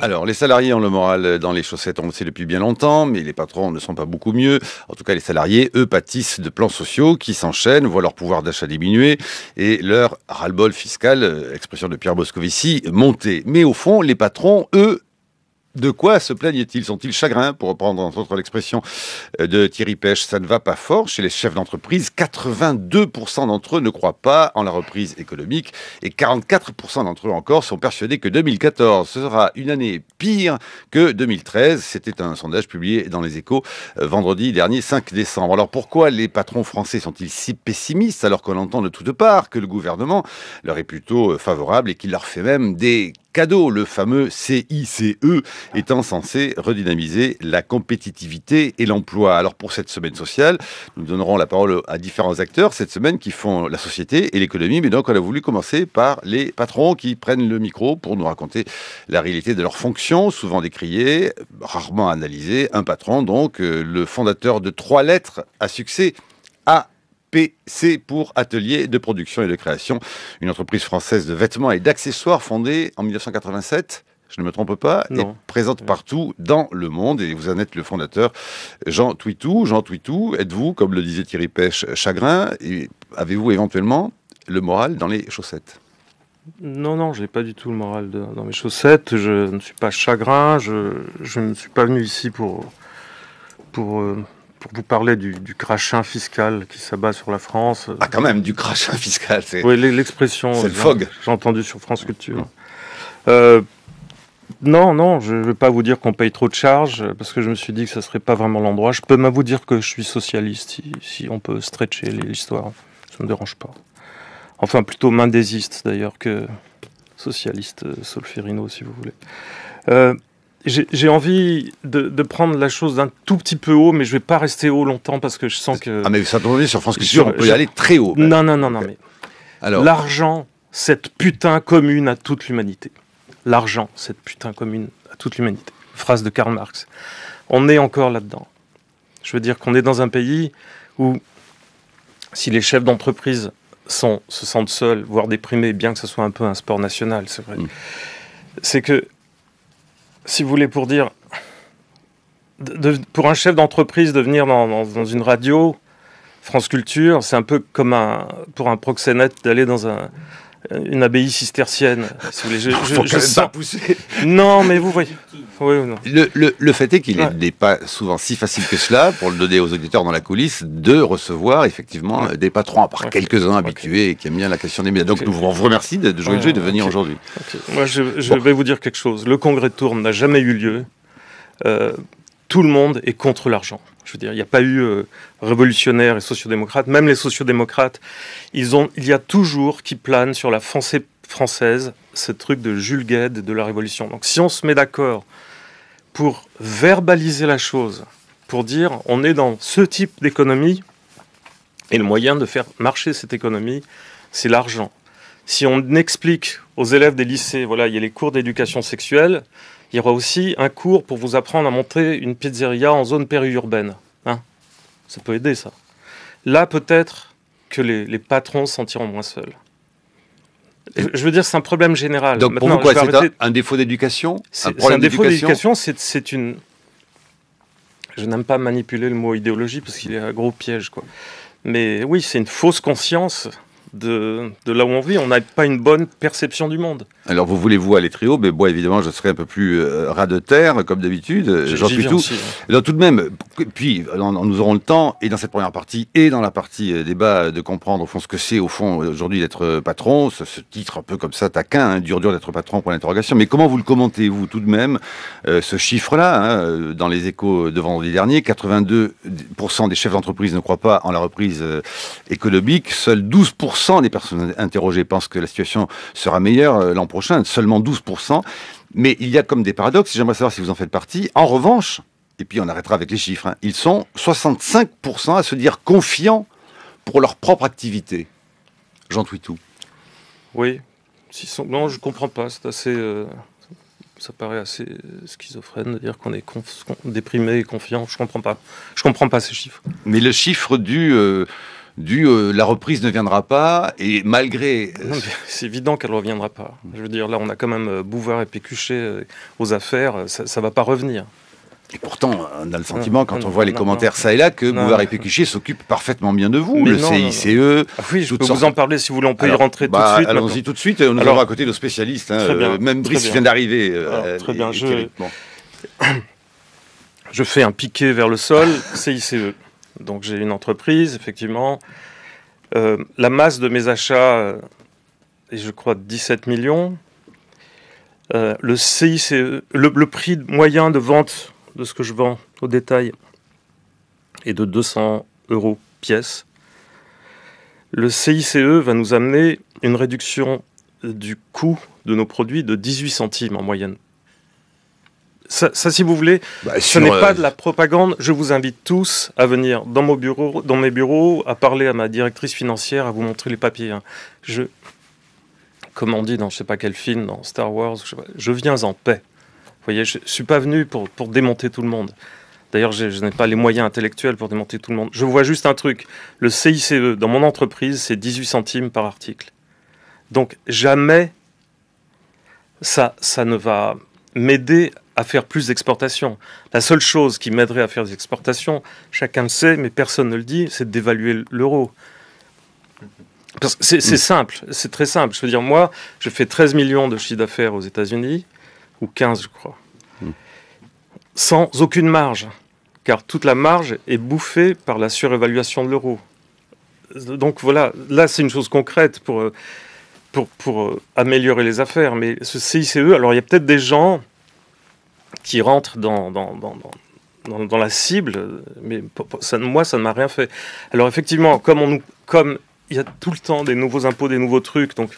Alors, les salariés ont le moral dans les chaussettes, on le sait depuis bien longtemps, mais les patrons ne sont pas beaucoup mieux. En tout cas, les salariés, eux, pâtissent de plans sociaux qui s'enchaînent, voient leur pouvoir d'achat diminuer et leur ras-le-bol fiscal, expression de Pierre Moscovici, monter. Mais au fond, les patrons, eux, de quoi se plaignent-ils? Sont-ils chagrins, pour reprendre entre autres l'expression de Thierry Pêche? Ça ne va pas fort chez les chefs d'entreprise. 82% d'entre eux ne croient pas en la reprise économique et 44% d'entre eux encore sont persuadés que 2014 sera une année pire que 2013. C'était un sondage publié dans Les Échos vendredi dernier, 5 décembre. Alors pourquoi les patrons français sont-ils si pessimistes alors qu'on entend de toutes parts que le gouvernement leur est plutôt favorable et qu'il leur fait même des cadeau, le fameux CICE, étant censé redynamiser la compétitivité et l'emploi. Alors pour cette semaine sociale, nous donnerons la parole à différents acteurs cette semaine qui font la société et l'économie, mais donc on a voulu commencer par les patrons qui prennent le micro pour nous raconter la réalité de leurs fonctions, souvent décriées, rarement analysées. Un patron donc, le fondateur de 3 lettres à succès, APC pour Atelier de Production et de Création, une entreprise française de vêtements et d'accessoires fondée en 1987, je ne me trompe pas, Non. et présente partout dans le monde, et vous en êtes le fondateur, Jean Twitou. Jean Twitou, êtes-vous, comme le disait Thierry Pêche, chagrin, et avez-vous éventuellement le moral dans les chaussettes? Non, j'ai pas du tout le moral dans mes chaussettes, je ne suis pas chagrin, je ne suis pas venu ici pour vous parler du crachin fiscal qui s'abat sur la France. Ah, quand même, du crachin fiscal, c'est... Oui, l'expression. C'est le FOG. J'ai entendu sur France Culture. Non, je ne vais pas vous dire qu'on paye trop de charges, parce que je me suis dit que ça ne serait pas vraiment l'endroit. Je peux même vous dire que je suis socialiste, si on peut stretcher l'histoire. Ça ne me dérange pas. Enfin, plutôt mendésiste, d'ailleurs, que socialiste Solferino, si vous voulez. J'ai envie de prendre la chose d'un tout petit peu haut, mais je ne vais pas rester haut longtemps parce que je sens que... Ah, mais ça tombe bien, sur France Culture, on peut y aller très haut. Non, mais... Alors... L'argent, cette putain commune à toute l'humanité. L'argent, cette putain commune à toute l'humanité. Phrase de Karl Marx. On est encore là-dedans. Je veux dire qu'on est dans un pays où, si les chefs d'entreprise se sentent seuls, voire déprimés, bien que ce soit un peu un sport national, c'est vrai, c'est que, si vous voulez, pour dire, pour un chef d'entreprise de venir dans une radio, France Culture, c'est un peu comme pour un proxénète d'aller dans une abbaye cistercienne. Si vous voulez, je sens... pas pousser. Non, mais vous voyez. Oui, non. Le fait est qu'il n'est pas souvent si facile que cela, pour le donner aux auditeurs dans la coulisse, de recevoir effectivement des patrons, à part quelques-uns habitués et qui aiment bien la question des médias. Donc nous vous remercie de jouer le jeu et de venir aujourd'hui. Moi, je vais vous dire quelque chose. Le congrès de Tours n'a jamais eu lieu. Tout le monde est contre l'argent. Je veux dire, il n'y a pas eu révolutionnaires et sociodémocrates. Même les sociodémocrates, il y a toujours qui plane sur la pensée française ce truc de Jules Guesde de la Révolution. Donc si on se met d'accord pour verbaliser la chose, pour dire on est dans ce type d'économie, et le moyen de faire marcher cette économie, c'est l'argent. Si on explique aux élèves des lycées, voilà, il y a les cours d'éducation sexuelle, il y aura aussi un cours pour vous apprendre à monter une pizzeria en zone périurbaine. Hein, ça peut aider, ça. Là, peut-être que les patrons se sentiront moins seuls. Je veux dire, c'est un problème général. Donc pour vous, quoi, c'est un défaut d'éducation? C'est un défaut d'éducation, c'est une... Je n'aime pas manipuler le mot idéologie parce qu'il est un gros piège, quoi. Mais oui, c'est une fausse conscience de là où on vit. On n'a pas une bonne perception du monde. Alors vous voulez-vous aller très haut, mais moi évidemment je serai un peu plus ras de terre comme d'habitude. J'en suis tout. Donc, tout de même, puis nous aurons le temps, et dans cette première partie et dans la partie débat, de comprendre au fond ce que c'est au fond aujourd'hui d'être patron, ce titre un peu comme ça taquin, hein, dur d'être patron pour l'interrogation. Mais comment vous le commentez-vous tout de même, ce chiffre-là, hein, dans les Échos de vendredi dernier, 82% des chefs d'entreprise ne croient pas en la reprise économique, seuls 12% des personnes interrogées pensent que la situation sera meilleure l'an prochain, seulement 12%. Mais il y a comme des paradoxes, j'aimerais savoir si vous en faites partie. En revanche, et puis on arrêtera avec les chiffres, hein, ils sont 65% à se dire confiants pour leur propre activité. Jean Twitou. Oui. Non, je ne comprends pas. C'est assez... ça paraît assez schizophrène de dire qu'on est déprimé et confiant. Je comprends pas ces chiffres. Mais le chiffre du la reprise ne viendra pas, et malgré... C'est évident qu'elle ne reviendra pas. Je veux dire, là, on a quand même Bouvard et Pécuchet aux affaires, ça ne va pas revenir. Et pourtant, on a le sentiment, quand on voit les commentaires ça et là, que Bouvard et Pécuchet s'occupent parfaitement bien de vous, le CICE... Oui, je peux vous en parler si vous voulez, on peut y rentrer tout de suite. Allons-y tout de suite, nous avons à côté nos spécialistes. Même Brice vient d'arriver. Très bien, je fais un piqué vers le sol, CICE. Donc j'ai une entreprise, effectivement. La masse de mes achats est, je crois, 17 millions. Le CICE, le prix moyen de vente de ce que je vends au détail est de 200 € pièce. Le CICE va nous amener une réduction du coût de nos produits de 18 centimes en moyenne. Ça, si vous voulez, ce n'est pas de la propagande. Je vous invite tous à venir dans mes bureaux, à parler à ma directrice financière, à vous montrer les papiers. Comme on dit dans je ne sais pas quel film, dans Star Wars, je viens en paix. Vous voyez, je ne suis pas venu pour démonter tout le monde. D'ailleurs, je n'ai pas les moyens intellectuels pour démonter tout le monde. Je vois juste un truc. Le CICE, dans mon entreprise, c'est 18 centimes par article. Donc, jamais ça ne va m'aider à faire plus d'exportations. La seule chose qui m'aiderait à faire des exportations, chacun le sait, mais personne ne le dit, c'est de dévaluer l'euro. C'est simple, c'est très simple. Je veux dire, moi, je fais 13 millions de chiffre d'affaires aux États-Unis, ou 15, je crois, sans aucune marge, car toute la marge est bouffée par la surévaluation de l'euro. Donc voilà, là, c'est une chose concrète pour améliorer les affaires. Mais ce CICE, alors il y a peut-être des gens qui rentrent dans la cible, mais moi, ça ne m'a rien fait. Alors effectivement, comme il y a tout le temps des nouveaux impôts, des nouveaux trucs, donc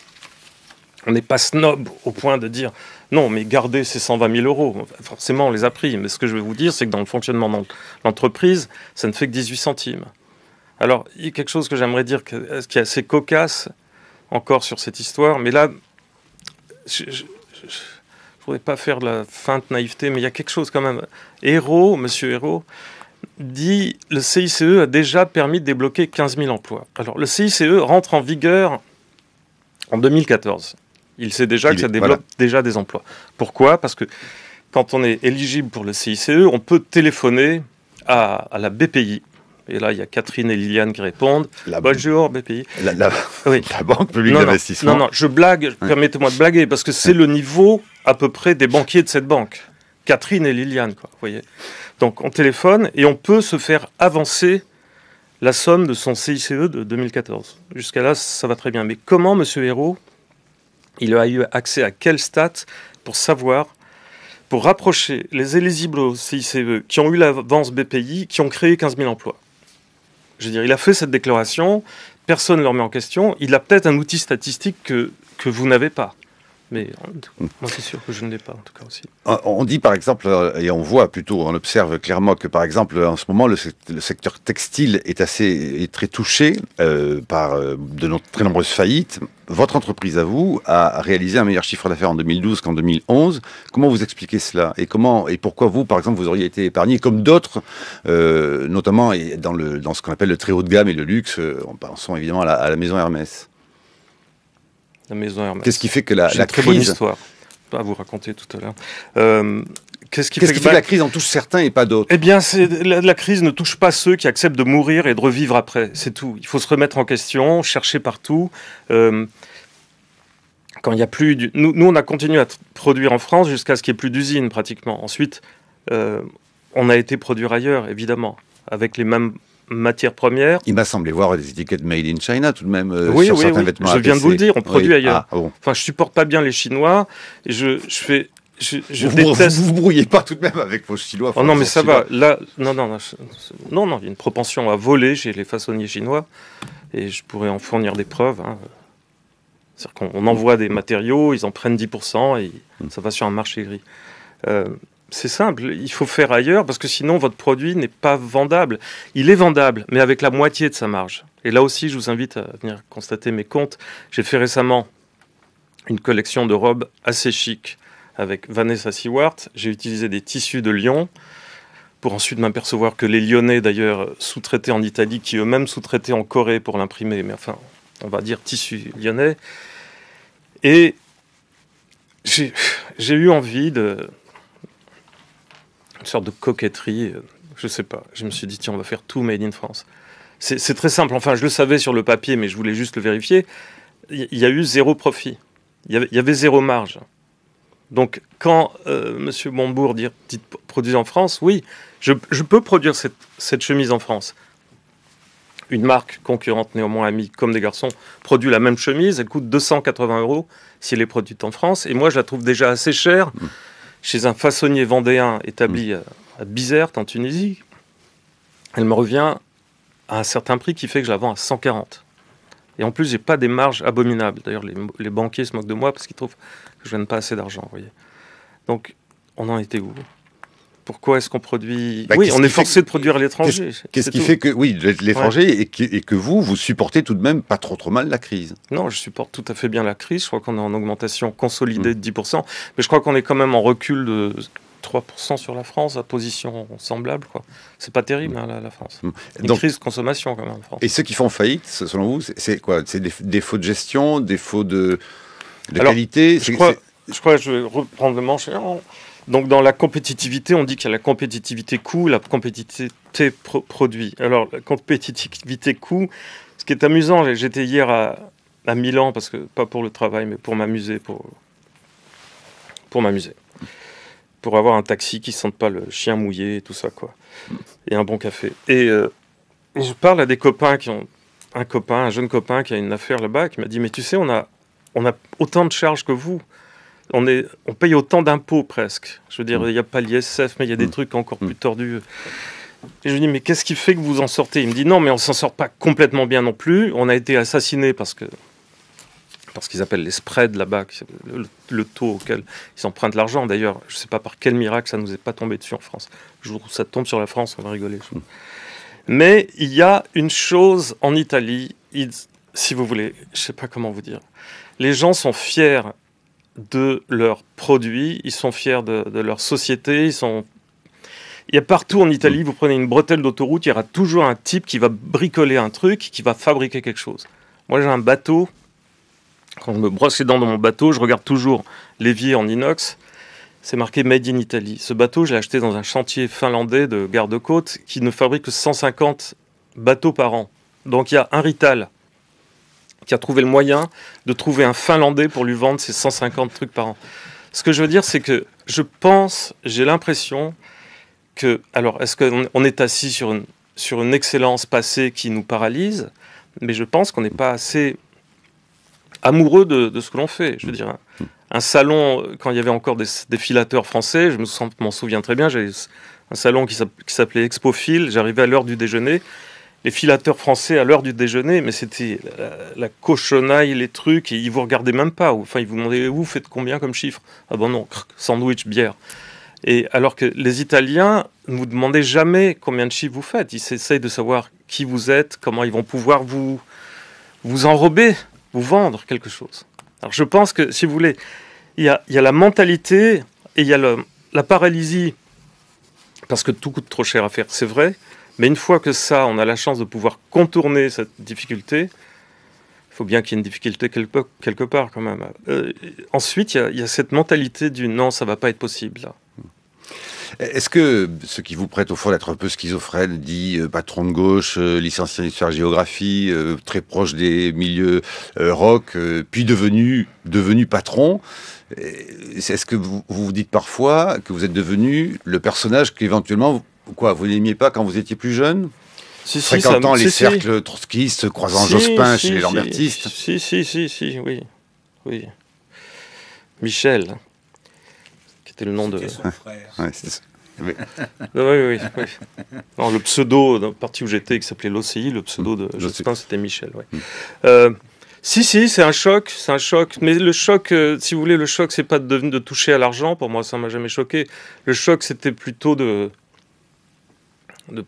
on n'est pas snob au point de dire non, mais gardez ces 120 000 €. Forcément, on les a pris. Mais ce que je vais vous dire, c'est que dans le fonctionnement de l'entreprise, ça ne fait que 18 centimes. Alors, il y a quelque chose que j'aimerais dire qui est assez cocasse encore sur cette histoire, mais là, je ne voudrais pas faire de la feinte naïveté, mais il y a quelque chose quand même. Monsieur Hérault, dit le CICE a déjà permis de débloquer 15 000 emplois. Alors, le CICE rentre en vigueur en 2014. Il sait déjà que ça développe déjà des emplois. Pourquoi ? Parce que quand on est éligible pour le CICE, on peut téléphoner à la BPI. Et là, il y a Catherine et Liliane qui répondent. Bonjour, BPI. La Banque publique d'investissement. Non, je blague. Permettez-moi de blaguer, parce que c'est le niveau à peu près des banquiers de cette banque. Catherine et Liliane, quoi, vous voyez. Donc, on téléphone et on peut se faire avancer la somme de son CICE de 2014. Jusqu'à là, ça va très bien. Mais comment, monsieur Hérault, il a eu accès à quelle stat pour rapprocher les éligibles au CICE qui ont eu l'avance BPI, qui ont créé 15 000 emplois. Je veux dire, il a fait cette déclaration, personne ne le remet en question. Il a peut-être un outil statistique que vous n'avez pas. Mais moi, c'est sûr que je ne l'ai pas, en tout cas aussi. On dit, par exemple, et on voit plutôt, on observe clairement que, par exemple, en ce moment, le secteur textile est très touché par de très nombreuses faillites. Votre entreprise, à vous, a réalisé un meilleur chiffre d'affaires en 2012 qu'en 2011. Comment vous expliquez cela ? Et pourquoi vous, par exemple, vous auriez été épargné, comme d'autres, notamment dans ce qu'on appelle le très haut de gamme et le luxe, en pensant évidemment à la maison Hermès ? La maison Hermès. Qu'est-ce qui fait que la très crise... bonne histoire à vous raconter tout à l'heure. Qu'est-ce qui fait que la crise en touche certains et pas d'autres ? Eh bien, la crise ne touche pas ceux qui acceptent de mourir et de revivre après. C'est tout. Il faut se remettre en question, chercher partout. Quand il y a plus... Nous, on a continué à produire en France jusqu'à ce qu'il n'y ait plus d'usines, pratiquement. Ensuite, on a été produire ailleurs, évidemment, avec les mêmes matières premières. Il m'a semblé voir des étiquettes Made in China tout de même sur certains vêtements. Je viens de vous le dire, on produit ailleurs. Bon. Enfin, je supporte pas bien les Chinois et je déteste. Vous brouillez pas tout de même avec vos Chinois. Oh non, mais ça va. Là, non, il y a une propension à voler chez les façonniers chinois et je pourrais en fournir des preuves. C'est-à-dire qu'on envoie des matériaux, ils en prennent 10% et ça va sur un marché gris. C'est simple, il faut faire ailleurs parce que sinon votre produit n'est pas vendable. Il est vendable, mais avec la moitié de sa marge. Et là aussi, je vous invite à venir constater mes comptes. J'ai fait récemment une collection de robes assez chic avec Vanessa Seward. J'ai utilisé des tissus de Lyon. pour ensuite m'apercevoir que les Lyonnais, d'ailleurs, sous-traitaient en Italie, qui eux-mêmes sous-traitaient en Corée pour l'imprimer, mais enfin, on va dire tissu lyonnais. Et j'ai eu envie de... une sorte de coquetterie, je sais pas. Je me suis dit, tiens, on va faire tout made in France. C'est très simple, enfin, je le savais sur le papier, mais je voulais juste le vérifier. Il y a eu zéro profit. Il y avait zéro marge. Donc, quand M. Montebourg dit produire en France, oui, je peux produire cette chemise en France. Une marque concurrente, néanmoins amie, comme des garçons, produit la même chemise, elle coûte 280 € si elle est produite en France. Et moi, je la trouve déjà assez chère chez un façonnier vendéen établi à Bizerte, en Tunisie. Elle me revient à un certain prix qui fait que je la vends à 140. Et en plus, j'ai pas des marges abominables. D'ailleurs, les banquiers se moquent de moi parce qu'ils trouvent que je gagne pas assez d'argent, vous voyez. Donc, on en était où? Pourquoi est-ce qu'on produit... oui, on est forcé de produire à l'étranger. Qu'est-ce qui fait que, oui, l'étranger, et que vous supportez tout de même pas trop mal la crise? Non, je supporte tout à fait bien la crise. Je crois qu'on est en augmentation consolidée de 10%. Mais je crois qu'on est quand même en recul de 3% sur la France, à position semblable, quoi. C'est pas terrible, hein, la France. Une crise de consommation, quand même, en France. Et ceux qui font faillite, selon vous, c'est quoi? C'est des défauts de gestion, défauts de qualité? Je crois que je vais reprendre le manche. Donc, dans la compétitivité, on dit qu'il y a la compétitivité coût, la compétitivité produit. Alors, la compétitivité coût, ce qui est amusant, j'étais hier à Milan, parce que pas pour le travail, mais pour m'amuser, pour m'amuser. Pour avoir un taxi qui ne sente pas le chien mouillé et tout ça, quoi. Et un bon café. Et je parle à des copains qui ont... un jeune copain qui a une affaire là-bas, qui m'a dit, mais tu sais, on a autant de charges que vous. On paye autant d'impôts presque. Je veux dire, il n'y a pas l'ISF, mais il y a des trucs encore plus tordus. Et je lui dis, mais qu'est-ce qui fait que vous en sortez? Il me dit, non, mais on ne s'en sort pas complètement bien non plus. On a été assassinés parce qu'ils appellent les spreads là-bas, le taux auquel ils empruntent l'argent. D'ailleurs, je ne sais pas par quel miracle ça ne nous est pas tombé dessus en France. Le jour où ça tombe sur la France, on va rigoler. Mais il y a une chose en Italie, si vous voulez, je ne sais pas comment vous dire. Les gens sont fiers de leurs produits, ils sont fiers de leur société, il y a partout en Italie, vous prenez une bretelle d'autoroute, il y aura toujours un type qui va bricoler un truc, qui va fabriquer quelque chose. Moi, j'ai un bateau. Quand je me brosse les dents dans mon bateau, je regarde toujours l'évier en inox. C'est marqué Made in Italy. Ce bateau, je l'ai acheté dans un chantier finlandais de garde-côte qui ne fabrique que 150 bateaux par an. Donc il y a un Rital qui a trouvé le moyen de trouver un Finlandais pour lui vendre ses 150 trucs par an. Ce que je veux dire, c'est que j'ai l'impression que... Alors, est-ce qu'on est assis sur une excellence passée qui nous paralyse? Mais je pense qu'on n'est pas assez amoureux de ce que l'on fait. Je veux dire, un salon, quand il y avait encore des filateurs français, je m'en souviens très bien, j'avais un salon qui s'appelait Expophile, j'arrivais à l'heure du déjeuner, les filateurs français à l'heure du déjeuner, mais c'était la cochonaille, les trucs, et ils vous regardaient même pas. Enfin, ils vous demandaient, vous faites combien comme chiffre? Ah bon non, sandwich, bière. Et alors que les Italiens ne vous demandaient jamais combien de chiffres vous faites. Ils essayent de savoir qui vous êtes, comment ils vont pouvoir vous enrober, vous vendre quelque chose. Alors je pense que, si vous voulez, il y a la mentalité et il y a la paralysie, parce que tout coûte trop cher à faire, c'est vrai. Mais une fois que ça, on a la chance de pouvoir contourner cette difficulté, il faut bien qu'il y ait une difficulté quelque part quand même. Ensuite, il y a cette mentalité du non, ça ne va pas être possible. Là. Est-ce que ce qui vous prête au fond d'être un peu schizophrène, dit patron de gauche, licencié en histoire-géographie, très proche des milieux rock, puis devenu patron, est-ce que vous vous dites parfois que vous êtes devenu le personnage qu'éventuellement... Quoi, vous n'aimiez pas quand vous étiez plus jeune? Fréquentant les cercles trotskistes, croisant Jospin chez les lambertistes. Oui. Michel, qui était le nom de... son frère. Ouais, c'est ça. Oui. Non, le pseudo d'un parti où j'étais, qui s'appelait l'OCI, le pseudo de Jospin, c'était Michel. Ouais. Si, c'est un choc. Mais le choc, si vous voulez, le choc, c'est pas de toucher à l'argent. Pour moi, ça m'a jamais choqué. Le choc, c'était plutôt de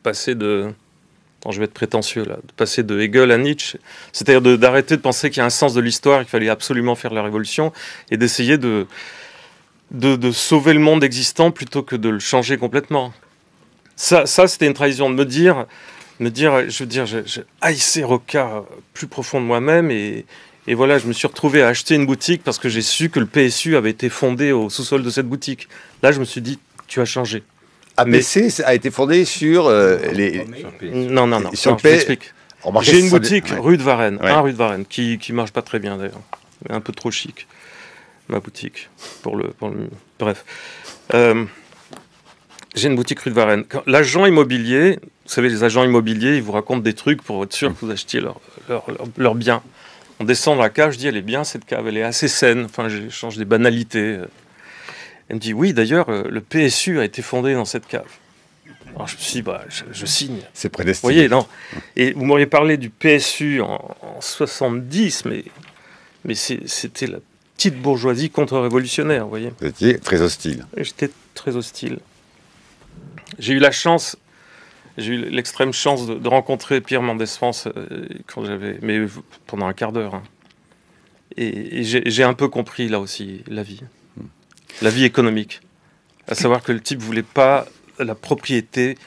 passer de... Non, je vais être prétentieux là. De passer de Hegel à Nietzsche. C'est-à-dire d'arrêter de penser qu'il y a un sens de l'histoire, qu'il fallait absolument faire la révolution, et d'essayer de sauver le monde existant plutôt que de le changer complètement. Ça c'était une trahison de me dire, je veux dire, je haïssais Rocard plus profond de moi-même et voilà, je me suis retrouvé à acheter une boutique parce que j'ai su que le PSU avait été fondé au sous-sol de cette boutique. Là, je me suis dit, tu as changé. APC a été fondé sur les... Non, sur je t'explique. J'ai une boutique rue de Varennes, Ouais. rue de Varennes, qui marche pas très bien d'ailleurs, un peu trop chic, ma boutique, bref. J'ai une boutique rue de Varennes. L'agent immobilier, vous savez, les agents immobiliers, ils vous racontent des trucs pour être sûr que vous achetiez leur bien. On descend dans la cave, je dis, elle est bien cette cave, elle est assez saine, enfin, j'échange des banalités. Elle me dit, oui, d'ailleurs, le PSU a été fondé dans cette cave. Alors je me suis dit, je signe. C'est prédestiné. Vous voyez, non. Et vous m'auriez parlé du PSU en 70, mais c'était la petite bourgeoisie contre-révolutionnaire, vous voyez. Vous étiez très hostile. J'étais très hostile. J'ai eu la chance, j'ai eu l'extrême chance de rencontrer Pierre Mendès France mais pendant un quart d'heure. Hein. Et j'ai un peu compris, là aussi, la vie économique. À savoir que le type voulait pas la propriété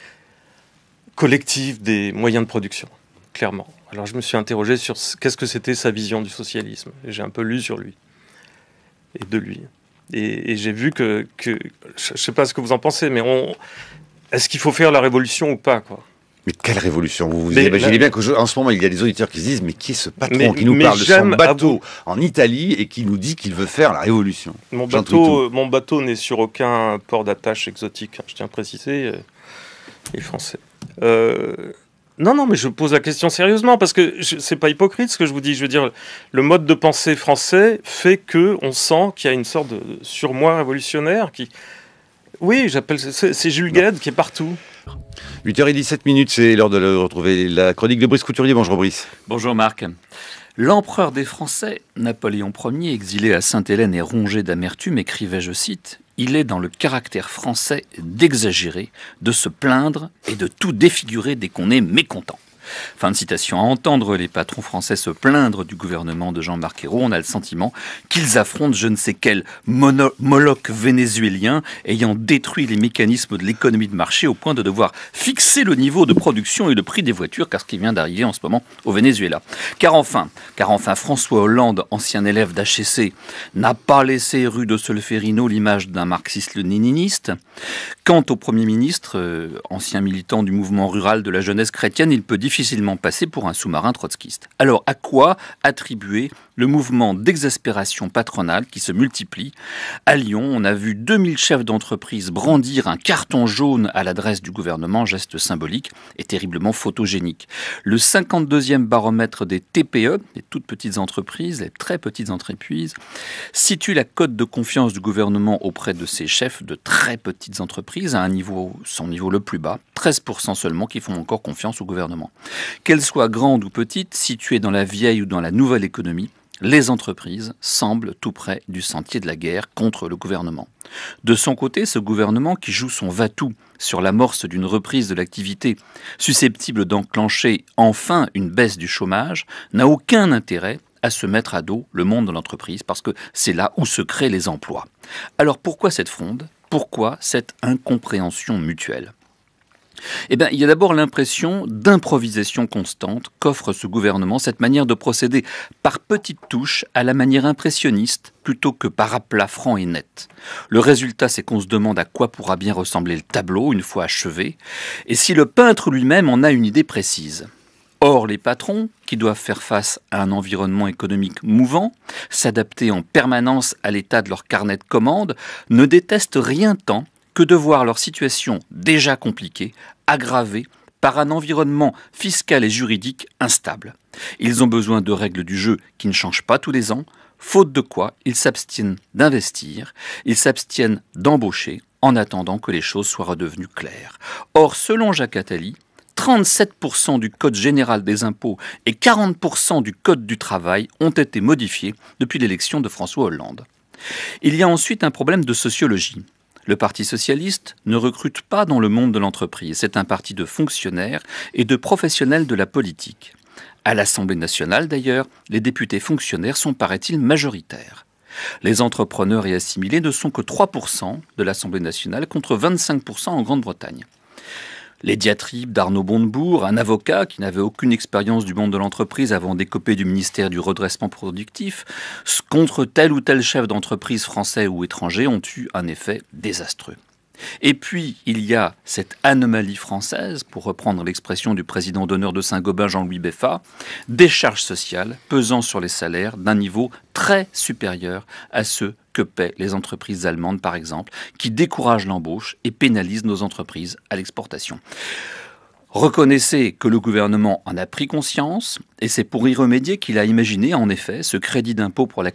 collective des moyens de production, clairement. Alors je me suis interrogé sur qu'est-ce que c'était sa vision du socialisme. J'ai un peu lu sur lui et de lui. Et j'ai vu que je ne sais pas ce que vous en pensez, mais est-ce qu'il faut faire la révolution ou pas, quoi? Mais quelle révolution? Vous imaginez bien qu'en ce moment, il y a des auditeurs qui se disent, mais qui est ce patron qui nous parle de son bateau en Italie et qui nous dit qu'il veut faire la révolution? Mon bateau n'est sur aucun port d'attache exotique, hein, je tiens à préciser, il est français. Non, mais je pose la question sérieusement, parce que c'est pas hypocrite ce que je vous dis. Je veux dire, le mode de pensée français fait qu'on sent qu'il y a une sorte de surmoi révolutionnaire qui... Oui, c'est Jules Guesde qui est partout. 8h17, c'est l'heure de retrouver la chronique de Brice Couturier. Bonjour Brice. Bonjour Marc. L'empereur des Français, Napoléon Ier, exilé à Sainte-Hélène et rongé d'amertume, écrivait, je cite, « Il est dans le caractère français d'exagérer, de se plaindre et de tout défigurer dès qu'on est mécontent. » Fin de citation. À entendre les patrons français se plaindre du gouvernement de Jean-Marc Ayrault, on a le sentiment qu'ils affrontent je ne sais quel Moloch vénézuélien ayant détruit les mécanismes de l'économie de marché au point de devoir fixer le niveau de production et le prix des voitures, car ce qui vient d'arriver en ce moment au Venezuela. Car enfin, François Hollande, ancien élève d'HEC, n'a pas laissé rue de Solferino l'image d'un marxiste-léniniste. Quant au Premier ministre, ancien militant du mouvement rural de la jeunesse chrétienne, il peut difficilement passer pour un sous-marin trotskiste. Alors, à quoi attribuer le mouvement d'exaspération patronale qui se multiplie? À Lyon, on a vu 2000 chefs d'entreprise brandir un carton jaune à l'adresse du gouvernement, geste symbolique et terriblement photogénique. Le 52e baromètre des TPE, les toutes petites entreprises, les très petites entreprises, situe la cote de confiance du gouvernement auprès de ces chefs de très petites entreprises à son niveau le plus bas, 13% seulement qui font encore confiance au gouvernement. Qu'elles soient grandes ou petites, situées dans la vieille ou dans la nouvelle économie, les entreprises semblent tout près du sentier de la guerre contre le gouvernement. De son côté, ce gouvernement qui joue son va-tout sur l'amorce d'une reprise de l'activité susceptible d'enclencher enfin une baisse du chômage, n'a aucun intérêt à se mettre à dos le monde de l'entreprise parce que c'est là où se créent les emplois. Alors pourquoi cette fronde? Pourquoi cette incompréhension mutuelle? Eh bien, il y a d'abord l'impression d'improvisation constante qu'offre ce gouvernement, cette manière de procéder par petites touches à la manière impressionniste plutôt que par aplat franc et net. Le résultat, c'est qu'on se demande à quoi pourra bien ressembler le tableau une fois achevé, et si le peintre lui-même en a une idée précise. Or, les patrons, qui doivent faire face à un environnement économique mouvant, s'adapter en permanence à l'état de leur carnet de commandes, ne détestent rien tant que de voir leur situation déjà compliquée, aggravée par un environnement fiscal et juridique instable. Ils ont besoin de règles du jeu qui ne changent pas tous les ans, faute de quoi ils s'abstiennent d'investir, ils s'abstiennent d'embaucher en attendant que les choses soient redevenues claires. Or, selon Jacques Attali, 37% du Code général des impôts et 40% du Code du travail ont été modifiés depuis l'élection de François Hollande. Il y a ensuite un problème de sociologie. Le Parti socialiste ne recrute pas dans le monde de l'entreprise. C'est un parti de fonctionnaires et de professionnels de la politique. À l'Assemblée nationale, d'ailleurs, les députés fonctionnaires sont, paraît-il, majoritaires. Les entrepreneurs et assimilés ne sont que 3% de l'Assemblée nationale contre 25% en Grande-Bretagne. Les diatribes d'Arnaud Montebourg, un avocat qui n'avait aucune expérience du monde de l'entreprise avant d'écoper du ministère du redressement productif, contre tel ou tel chef d'entreprise français ou étranger ont eu un effet désastreux. Et puis, il y a cette anomalie française, pour reprendre l'expression du président d'honneur de Saint-Gobain, Jean-Louis Beffa, des charges sociales pesant sur les salaires d'un niveau très supérieur à ceux que paient les entreprises allemandes, par exemple, qui découragent l'embauche et pénalisent nos entreprises à l'exportation. Reconnaissez que le gouvernement en a pris conscience, et c'est pour y remédier qu'il a imaginé, en effet, ce crédit d'impôt pour la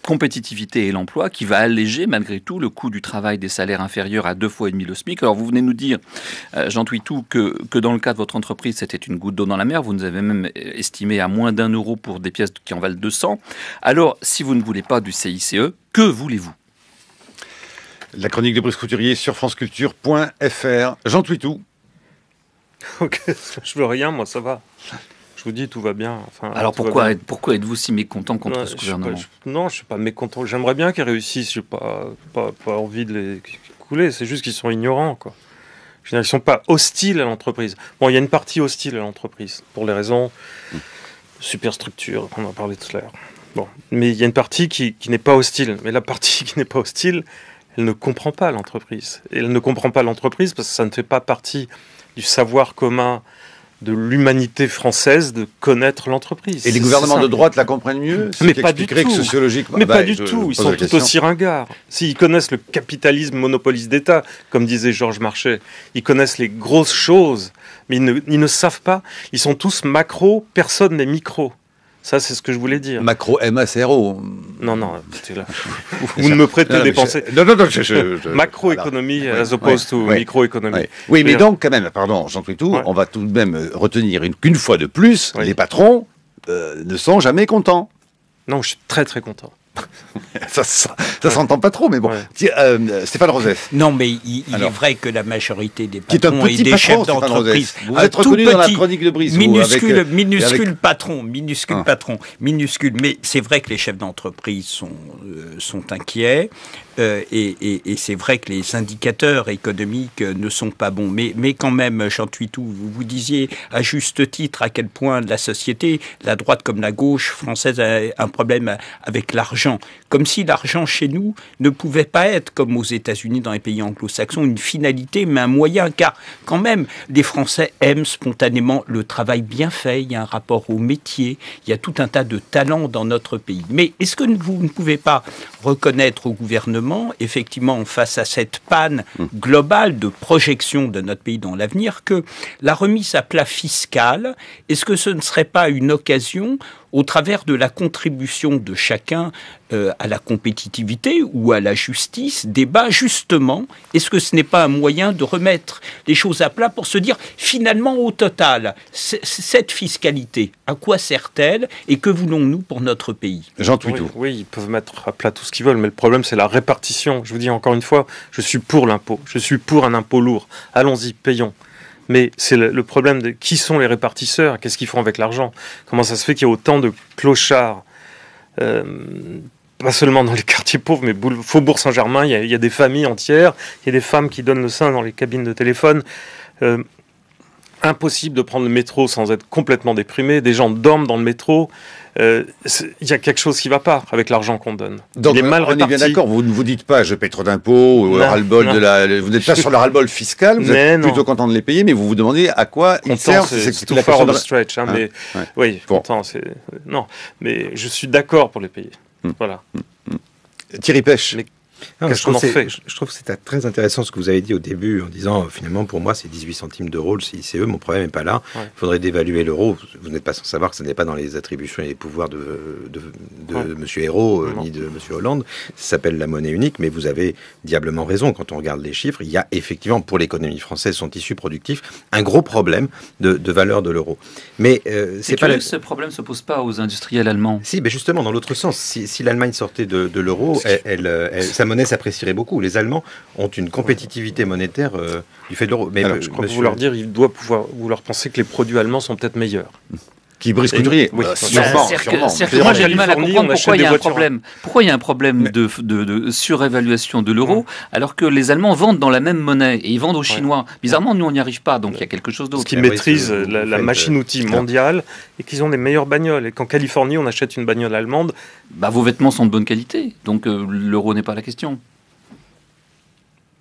compétitivité et l'emploi qui va alléger malgré tout le coût du travail des salaires inférieurs à 2,5 fois le SMIC. Alors vous venez nous dire, Jean Twitou, que dans le cas de votre entreprise, c'était une goutte d'eau dans la mer. Vous nous avez même estimé à moins d'1 euro pour des pièces qui en valent 200. Alors, si vous ne voulez pas du CICE, que voulez-vous ? La chronique de Brice Couturier sur franceculture.fr. Jean Twitou. Ok, je veux rien, moi ça va. Je vous dis, tout va bien. Enfin, alors pourquoi êtes-vous si mécontent contre ce gouvernement ? Non, je ne suis pas mécontent. J'aimerais bien qu'ils réussissent. Je n'ai pas envie de les couler. C'est juste qu'ils sont ignorants, quoi. Je veux dire, ils ne sont pas hostiles à l'entreprise. Bon, il y a une partie hostile à l'entreprise, pour les raisons superstructure qu'on a parlé tout à l'heure. Bon, mais il y a une partie qui n'est pas hostile. Mais la partie qui n'est pas hostile, elle ne comprend pas l'entreprise. Et elle ne comprend pas l'entreprise parce que ça ne fait pas partie du savoir commun de l'humanité française de connaître l'entreprise. Et les gouvernements de droite la comprennent mieux ? Mais pas du tout. Que sociologiquement... Mais pas du tout. Ils sont tout aussi ringards. S'ils connaissent le capitalisme monopoliste d'État, comme disait Georges Marchais, ils connaissent les grosses choses, mais ils ne savent pas. Ils sont tous macro, personne n'est micro. Ça, c'est ce que je voulais dire. Macro, M-A-C-R-O. Non, là. Vous ne me prêtez des pensées. Non, Macroéconomie as opposed to microéconomie. Oui, mais donc, quand même, pardon, Jean Twitou, on va tout de même retenir qu'une fois de plus, les patrons ne sont jamais contents. Non, je suis très très content. Ça s'entend pas trop, mais bon. Stéphane Rosef. Non, mais il est vrai que la majorité des patrons et des chefs d'entreprise, vous êtes reconnu dans la chronique de Brice, minuscule patron, mais c'est vrai que les chefs d'entreprise sont inquiets. Et c'est vrai que les indicateurs économiques ne sont pas bons. Mais quand même, Jean Twitou, vous disiez à juste titre à quel point la société, la droite comme la gauche française, a un problème avec l'argent. Comme si l'argent chez nous ne pouvait pas être, comme aux États-Unis, dans les pays anglo-saxons, une finalité, mais un moyen. Car quand même, les Français aiment spontanément le travail bien fait. Il y a un rapport au métier. Il y a tout un tas de talents dans notre pays. Mais est-ce que vous ne pouvez pas reconnaître au gouvernement, effectivement, face à cette panne globale de projection de notre pays dans l'avenir, que la remise à plat fiscale, est-ce que ce ne serait pas une occasion, au travers de la contribution de chacun à la compétitivité ou à la justice, débat justement, est-ce que ce n'est pas un moyen de remettre les choses à plat pour se dire, finalement, au total, cette fiscalité, à quoi sert-elle et que voulons-nous pour notre pays ? Jean Twitou. Oui, ils peuvent mettre à plat tout ce qu'ils veulent, mais le problème, c'est la répartition. Je vous dis encore une fois, je suis pour l'impôt. Je suis pour un impôt lourd. Allons-y, payons. Mais c'est le problème de qui sont les répartisseurs, qu'est-ce qu'ils font avec l'argent, comment ça se fait qu'il y a autant de clochards, pas seulement dans les quartiers pauvres, mais Faubourg Saint-Germain, il y a des familles entières, il y a des femmes qui donnent le sein dans les cabines de téléphone. Impossible de prendre le métro sans être complètement déprimé, des gens dorment dans le métro. Il y a quelque chose qui ne va pas avec l'argent qu'on donne. Donc, il est mal réparti. On est bien d'accord, vous ne vous dites pas je paie trop d'impôts, ou ras-le-bol vous n'êtes pas sur le ras-le-bol fiscal, vous êtes plutôt content de les payer, mais vous vous demandez à quoi ils servent. C'est tout far of a stretch, mais oui, content, non, mais je suis d'accord pour les payer. Voilà. Thierry Pêche. Qu'est-ce qu'on en fait ? Je trouve que c'est très intéressant ce que vous avez dit au début, en disant finalement pour moi c'est 18 centimes d'euros le CICE, mon problème n'est pas là. Il faudrait dévaluer l'euro. Vous n'êtes pas sans savoir que ce n'est pas dans les attributions et les pouvoirs de M. Hérault ni de M. Hollande. Ça s'appelle la monnaie unique, mais vous avez diablement raison. Quand on regarde les chiffres, il y a effectivement pour l'économie française, son tissu productif, un gros problème de valeur de l'euro. Mais c'est pas ce problème ne se pose pas aux industriels allemands. Si, mais justement dans l'autre sens. Si l'Allemagne sortait de l'euro, sa monnaie s'apprécierait beaucoup. Les Allemands ont une compétitivité monétaire du fait de l'euro. Mais je crois que vous leur dire, il doit pouvoir, vous leur pensez que les produits allemands sont peut-être meilleurs. Qui Brice Couturier. Oui. Sûrement. Moi, j'ai du mal à comprendre pourquoi il y a un problème. Pourquoi il y a un problème de surévaluation de l'euro, alors que les Allemands vendent dans la même monnaie et ils vendent aux Chinois. Bizarrement, nous, on n'y arrive pas, donc il y a quelque chose d'autre. Parce qu'ils maîtrisent la machine-outil mondiale et qu'ils ont les meilleures bagnoles. Et qu'en Californie, on achète une bagnole allemande. Vos vêtements sont de bonne qualité, donc l'euro n'est pas la question.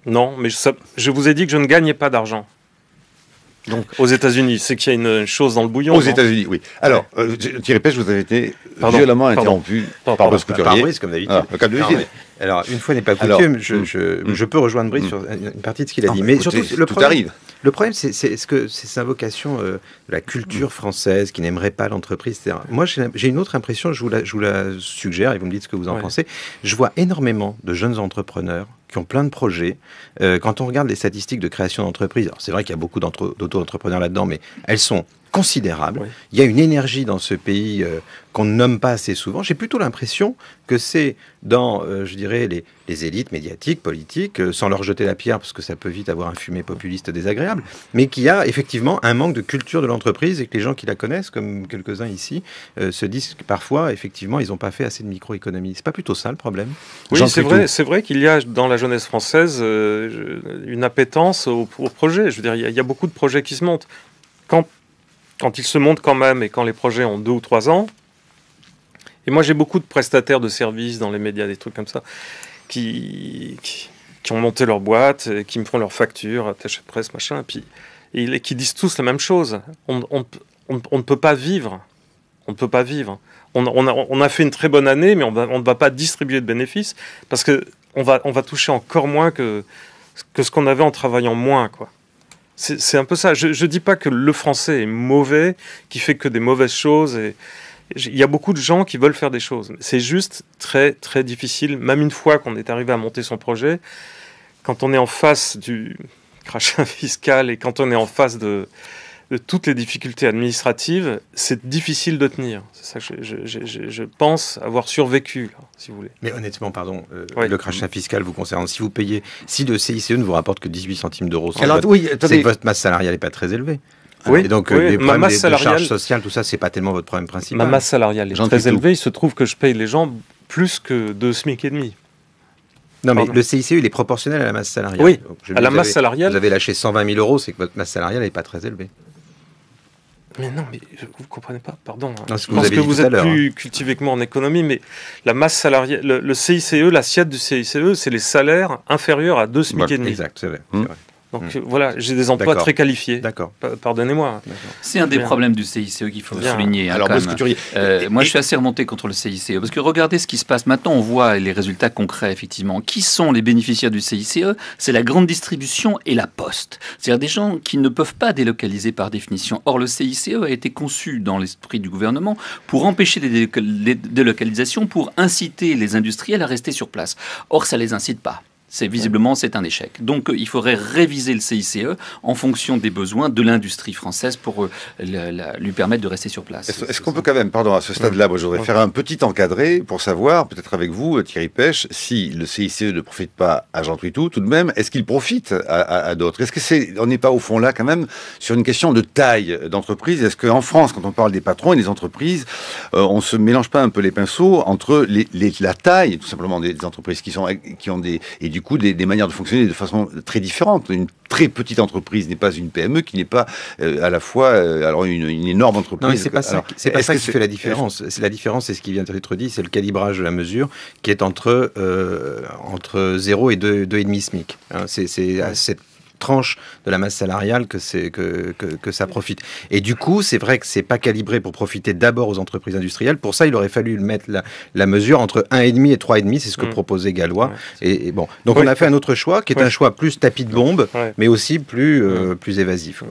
Non, mais je vous ai dit que je ne gagnais pas d'argent. Donc, aux États-Unis, c'est qu'il y a une chose dans le bouillon. Aux États-Unis, oui. Alors, Thierry Pêche, vous avez été violemment interrompu par Brice Couturier. Par Brice, comme d'habitude. Alors, une fois n'est pas coutume, je peux rejoindre Brice sur une partie de ce qu'il a dit. Mais surtout, le problème, c'est sa vocation de la culture française qui n'aimerait pas l'entreprise, etc. Moi, j'ai une autre impression, je vous la suggère, et vous me dites ce que vous en pensez. Je vois énormément de jeunes entrepreneurs qui ont plein de projets. Quand on regarde les statistiques de création d'entreprises, c'est vrai qu'il y a beaucoup d'auto-entrepreneurs là-dedans, mais elles sont considérables. Oui. Il y a une énergie dans ce pays qu'on ne nomme pas assez souvent. J'ai plutôt l'impression que c'est dans, je dirais, les élites médiatiques, politiques, sans leur jeter la pierre, parce que ça peut vite avoir un fumet populiste désagréable, mais qu'il y a effectivement un manque de culture de l'entreprise et que les gens qui la connaissent, comme quelques-uns ici, se disent que parfois, effectivement, ils n'ont pas fait assez de microéconomie. C'est pas plutôt ça le problème? Oui, c'est vrai qu'il y a dans la jeunesse française une appétence au projet. Je veux dire, il y a beaucoup de projets qui se montent. Quand ils se montent quand même et quand les projets ont 2 ou 3 ans, et moi j'ai beaucoup de prestataires de services dans les médias, des trucs comme ça, qui ont monté leur boîte, qui me font leurs factures, attaché de presse, machin, et qui disent tous la même chose. On ne peut pas vivre. On ne peut pas vivre. On a fait une très bonne année, mais on ne va pas distribuer de bénéfices, parce qu'on va toucher encore moins que ce qu'on avait en travaillant moins, quoi. C'est un peu ça. Je ne dis pas que le français est mauvais, qui fait que des mauvaises choses. Il y a beaucoup de gens qui veulent faire des choses. C'est juste très, très difficile, même une fois qu'on est arrivé à monter son projet, quand on est en face du crachat fiscal et quand on est en face de toutes les difficultés administratives, c'est difficile de tenir. C'est ça que je pense avoir survécu, là, si vous voulez. Mais honnêtement, pardon, le crachat fiscal vous concernant, si le CICE ne vous rapporte que 18 centimes d'euros, c'est que votre masse salariale n'est pas très élevée. Oui, et donc les problèmes de charges sociales, tout ça, c'est pas tellement votre problème principal. Ma masse salariale est très élevée. Il se trouve que je paye les gens plus que 2 SMIC et demi. Non, mais le CICE, il est proportionnel à la masse salariale. Oui, à la masse salariale. Vous avez lâché 120 000 euros, c'est que votre masse salariale n'est pas très élevée. Mais non, mais vous ne comprenez pas, pardon. Non, je pense que vous êtes plus cultivé que moi en économie, mais la masse salariale, le CICE, l'assiette du CICE, c'est les salaires inférieurs à 2 SMIC et demi. Exact, c'est vrai. Donc voilà, j'ai des emplois très qualifiés. D'accord. Pardonnez-moi. C'est un des problèmes du CICE qu'il faut souligner. Alors, moi, je suis assez remonté contre le CICE. Parce que regardez ce qui se passe. Maintenant, on voit les résultats concrets, effectivement. Qui sont les bénéficiaires du CICE? C'est la grande distribution et la poste. C'est-à-dire des gens qui ne peuvent pas délocaliser par définition. Or, le CICE a été conçu dans l'esprit du gouvernement pour empêcher les délocalisations, pour inciter les industriels à rester sur place. Or, ça ne les incite pas. Visiblement, c'est un échec. Donc, il faudrait réviser le CICE en fonction des besoins de l'industrie française pour lui permettre de rester sur place. Est-ce qu'on peut quand même, pardon, à ce stade-là, moi, je voudrais faire un petit encadré pour savoir, peut-être avec vous, Thierry Pêche, si le CICE ne profite pas à Jean Twitou, tout de même, est-ce qu'il profite à d'autres? Est-ce que on n'est pas au fond là, quand même, sur une question de taille d'entreprise? Est-ce qu'en France, quand on parle des patrons et des entreprises, on se mélange pas un peu les pinceaux entre la taille, tout simplement, des entreprises qui ont des... Et du coup, des manières de fonctionner de façon très différente. Une très petite entreprise n'est pas une PME, qui n'est pas à la fois alors une énorme entreprise. Non, c'est pas ça. C'est pas ça qui fait la différence. La différence, c'est ce qui vient d'être dit, c'est le calibrage de la mesure qui est entre 0 et 2,5 SMIC. C'est à cette tranche de la masse salariale que ça profite. Et du coup, c'est vrai que c'est pas calibré pour profiter d'abord aux entreprises industrielles. Pour ça, il aurait fallu mettre la mesure entre 1,5 et 3,5, c'est ce que proposait Gallois. Et bon, donc on a fait un autre choix, qui est un choix plus tapis de bombe, mais aussi plus évasif.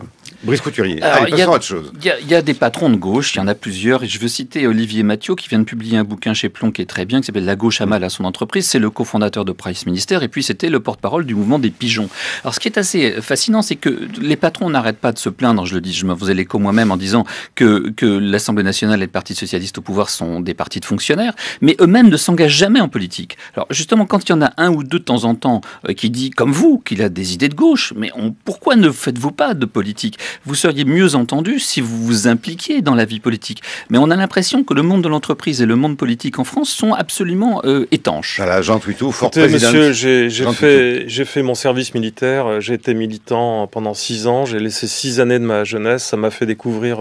Brice Couturier. Allez, passons à autre chose. Il y a des patrons de gauche, il y en a plusieurs, et je veux citer Olivier Mathieu, qui vient de publier un bouquin chez Plon qui est très bien, qui s'appelle La gauche a mal à son entreprise. C'est le cofondateur de Price Minister, et puis c'était le porte-parole du mouvement des pigeons. Alors ce qui est assez fascinant, c'est que les patrons n'arrêtent pas de se plaindre, je le dis, je me faisais l'écho moi-même en disant que l'Assemblée nationale et le Parti socialiste au pouvoir sont des partis de fonctionnaires, mais eux-mêmes ne s'engagent jamais en politique. Alors justement, quand il y en a un ou deux de temps en temps qui dit, comme vous, qu'il a des idées de gauche, mais pourquoi ne faites-vous pas de politique? politique. Vous seriez mieux entendu si vous vous impliquiez dans la vie politique. Mais on a l'impression que le monde de l'entreprise et le monde politique en France sont absolument étanches. Voilà, Jean Twitou, fort Écoutez, président. monsieur, j'ai fait mon service militaire, j'ai été militant pendant 6 ans, j'ai laissé 6 années de ma jeunesse, ça m'a fait découvrir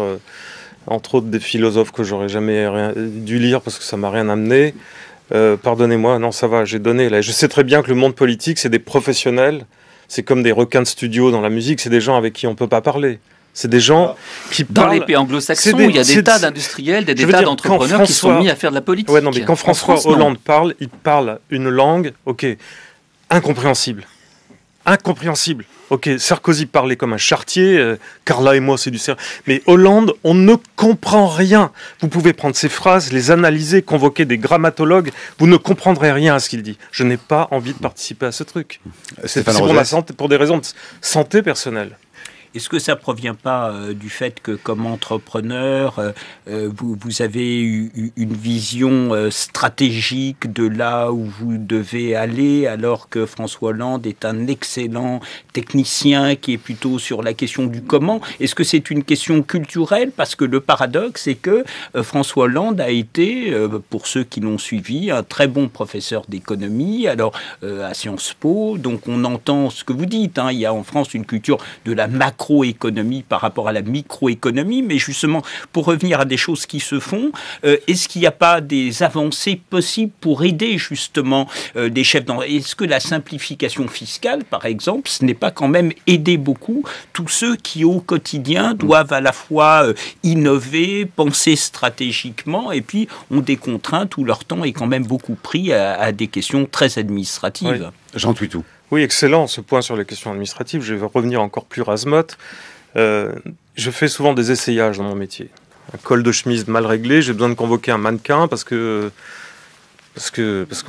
entre autres des philosophes que j'aurais jamais dû lire parce que ça m'a rien amené. Pardonnez-moi, non ça va, j'ai donné là. Je sais très bien que le monde politique c'est des professionnels, c'est comme des requins de studio dans la musique, c'est des gens avec qui on peut pas parler. C'est des gens qui parlent... Dans les pays anglo-saxons, il y a des tas d'industriels, des tas d'entrepreneurs qui sont mis à faire de la politique. Ouais, non, mais quand François Hollande parle, il parle une langue, ok, incompréhensible. Incompréhensible. Ok, Sarkozy parlait comme un charretier, Carla et moi c'est du sérieux. Mais Hollande, on ne comprend rien. Vous pouvez prendre ces phrases, les analyser, convoquer des grammatologues, vous ne comprendrez rien à ce qu'il dit. Je n'ai pas envie de participer à ce truc. C'est pour ma santé, pour des raisons de santé personnelle. Est-ce que ça ne provient pas du fait que, comme entrepreneur, vous avez une vision stratégique de là où vous devez aller, alors que François Hollande est un excellent technicien qui est plutôt sur la question du comment? Est-ce que c'est une question culturelle? Parce que le paradoxe, c'est que François Hollande a été, pour ceux qui l'ont suivi, un très bon professeur d'économie, alors à Sciences Po. Donc on entend ce que vous dites, hein, il y a en France une culture de la macroéconomie par rapport à la microéconomie, mais justement, pour revenir à des choses qui se font, est-ce qu'il n'y a pas des avancées possibles pour aider justement des chefs d'entreprise? Est-ce que la simplification fiscale, par exemple, ce n'est pas quand même aider beaucoup tous ceux qui, au quotidien, doivent à la fois innover, penser stratégiquement, et puis ont des contraintes où leur temps est quand même beaucoup pris à des questions très administratives? Oui. Jean Twitou. Oui, excellent, ce point sur les questions administratives. Je vais revenir encore plus rasemote. Je fais souvent des essayages dans mon métier. Un col de chemise mal réglé, j'ai besoin de convoquer un mannequin parce qu'on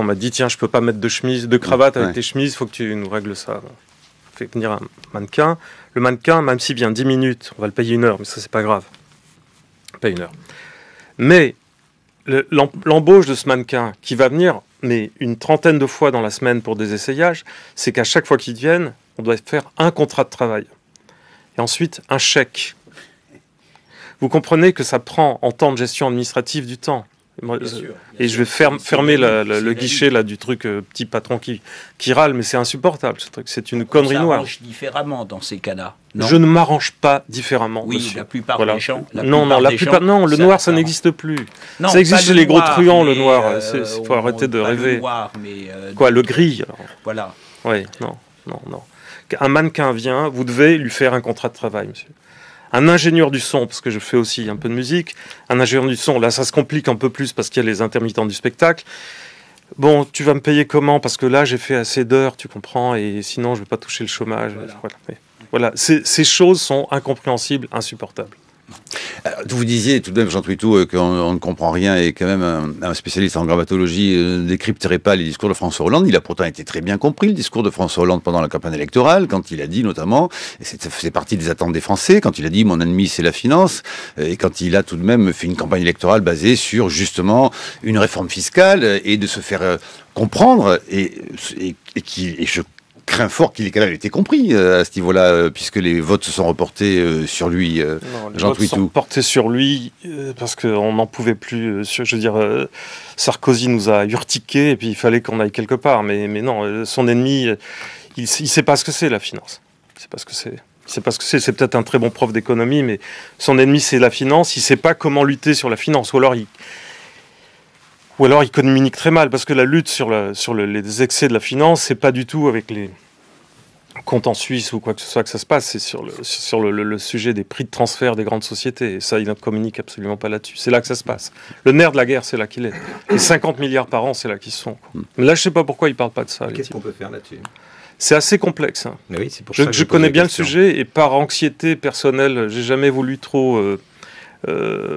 m'a dit, tiens, je peux pas mettre de cravate avec tes chemises, il faut que tu nous règles ça. On fait venir un mannequin. Le mannequin, même s'il vient 10 minutes, on va le payer 1 heure, mais ça, c'est pas grave. Pas 1 heure. Mais l'embauche de ce mannequin qui va venir, mais une trentaine de fois dans la semaine pour des essayages, c'est qu'à chaque fois qu'ils viennent, on doit faire un contrat de travail. Et ensuite, un chèque. Vous comprenez que ça prend, en temps de gestion administrative, du temps. Et je vais fermer le guichet là, du truc petit patron qui râle, mais c'est insupportable ce truc. C'est une connerie noire. On s'arrange différemment dans ces cas-là. Je ne m'arrange pas différemment. Oui, monsieur. La plupart des gens. Non, le noir, ça n'existe plus. Non, ça existe chez les gros truands, le noir. Il faut arrêter de rêver. Le noir, mais quoi, le gris alors. Voilà. Oui, non. Un mannequin vient, vous devez lui faire un contrat de travail, monsieur. Un ingénieur du son, parce que je fais aussi un peu de musique, un ingénieur du son, là ça se complique un peu plus parce qu'il y a les intermittents du spectacle. Bon, tu vas me payer comment? Parce que là j'ai fait assez d'heures, tu comprends, et sinon je ne vais pas toucher le chômage. Voilà. Ces choses sont incompréhensibles, insupportables. Alors, vous disiez tout de même, Jean Twitou, qu'on ne comprend rien et quand même un spécialiste en grammatologie ne décrypterait pas les discours de François Hollande. Il a pourtant été très bien compris, le discours de François Hollande pendant la campagne électorale, quand il a dit notamment, et c'est partie des attentes des Français, quand il a dit « mon ennemi c'est la finance », et quand il a tout de même fait une campagne électorale basée sur justement une réforme fiscale et de se faire comprendre, et je crains fort qu'il ait quand même été compris à ce niveau-là, puisque les votes se sont reportés sur lui, Jean Twitou. Les votes sont reportés sur lui parce qu'on n'en pouvait plus. Je veux dire, Sarkozy nous a urtiqué et puis il fallait qu'on aille quelque part. Mais non, son ennemi, il ne sait pas ce que c'est la finance. Il ne sait pas ce que c'est. C'est peut-être un très bon prof d'économie, mais son ennemi c'est la finance. Il ne sait pas comment lutter sur la finance. Ou alors il communique très mal, parce que la lutte sur les excès de la finance, c'est pas du tout avec les comptes en Suisse ou quoi que ce soit que ça se passe, c'est sur le sujet des prix de transfert des grandes sociétés. Et ça, il ne communique absolument pas là-dessus. C'est là que ça se passe. Le nerf de la guerre, c'est là qu'il est. Les 50 milliards par an, c'est là qu'ils sont. Mais là, je ne sais pas pourquoi il ne parle pas de ça. Qu'est-ce qu'on peut faire là-dessus? C'est assez complexe. Hein. Oui, c'est pour ça que je connais bien le sujet, et par anxiété personnelle, j'ai jamais voulu trop...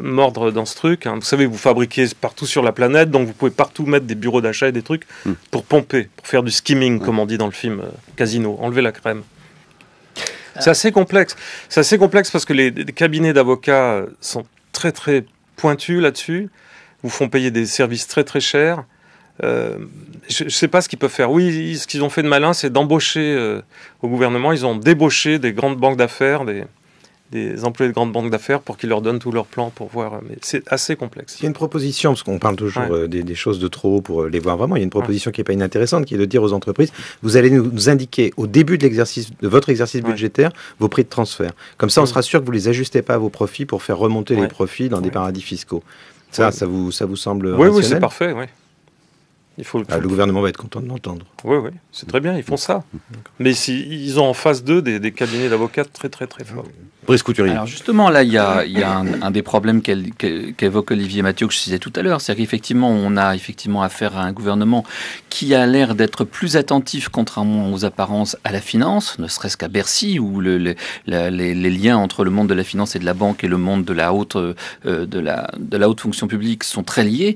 mordre dans ce truc. Hein. Vous savez, vous fabriquez partout sur la planète, donc vous pouvez partout mettre des bureaux d'achat et des trucs pour pomper, pour faire du skimming, comme on dit dans le film Casino, enlever la crème. C'est assez complexe. C'est assez complexe parce que les cabinets d'avocats sont très très pointus là-dessus, vous font payer des services très très chers. Je ne sais pas ce qu'ils peuvent faire. Oui, ce qu'ils ont fait de malin, c'est d'embaucher au gouvernement. Ils ont débauché des grandes banques d'affaires, des employés de grandes banques d'affaires pour qu'ils leur donnent tous leurs plans pour voir. Mais c'est assez complexe. Il y a une proposition, parce qu'on parle toujours des choses de trop haut pour les voir vraiment, il y a une proposition qui n'est pas inintéressante, qui est de dire aux entreprises, vous allez nous indiquer au début de votre exercice budgétaire vos prix de transfert. Comme ça, on sera sûr que vous ne les ajustez pas à vos profits pour faire remonter les profits dans des paradis fiscaux. Ça vous semble rationnel ? Oui, c'est parfait, oui. Le gouvernement va être content de l'entendre. Oui, c'est très bien, ils font ça. Mais ils ont en face d'eux des cabinets d'avocats très, très, très forts. Brice Couturier. Alors justement, là, il y a un des problèmes qu'évoque Olivier Mathieu, que je disais tout à l'heure, c'est qu'effectivement, on a effectivement affaire à un gouvernement qui a l'air d'être plus attentif, contrairement aux apparences, à la finance, ne serait-ce qu'à Bercy, où les liens entre le monde de la finance et de la banque et le monde de la haute fonction publique sont très liés.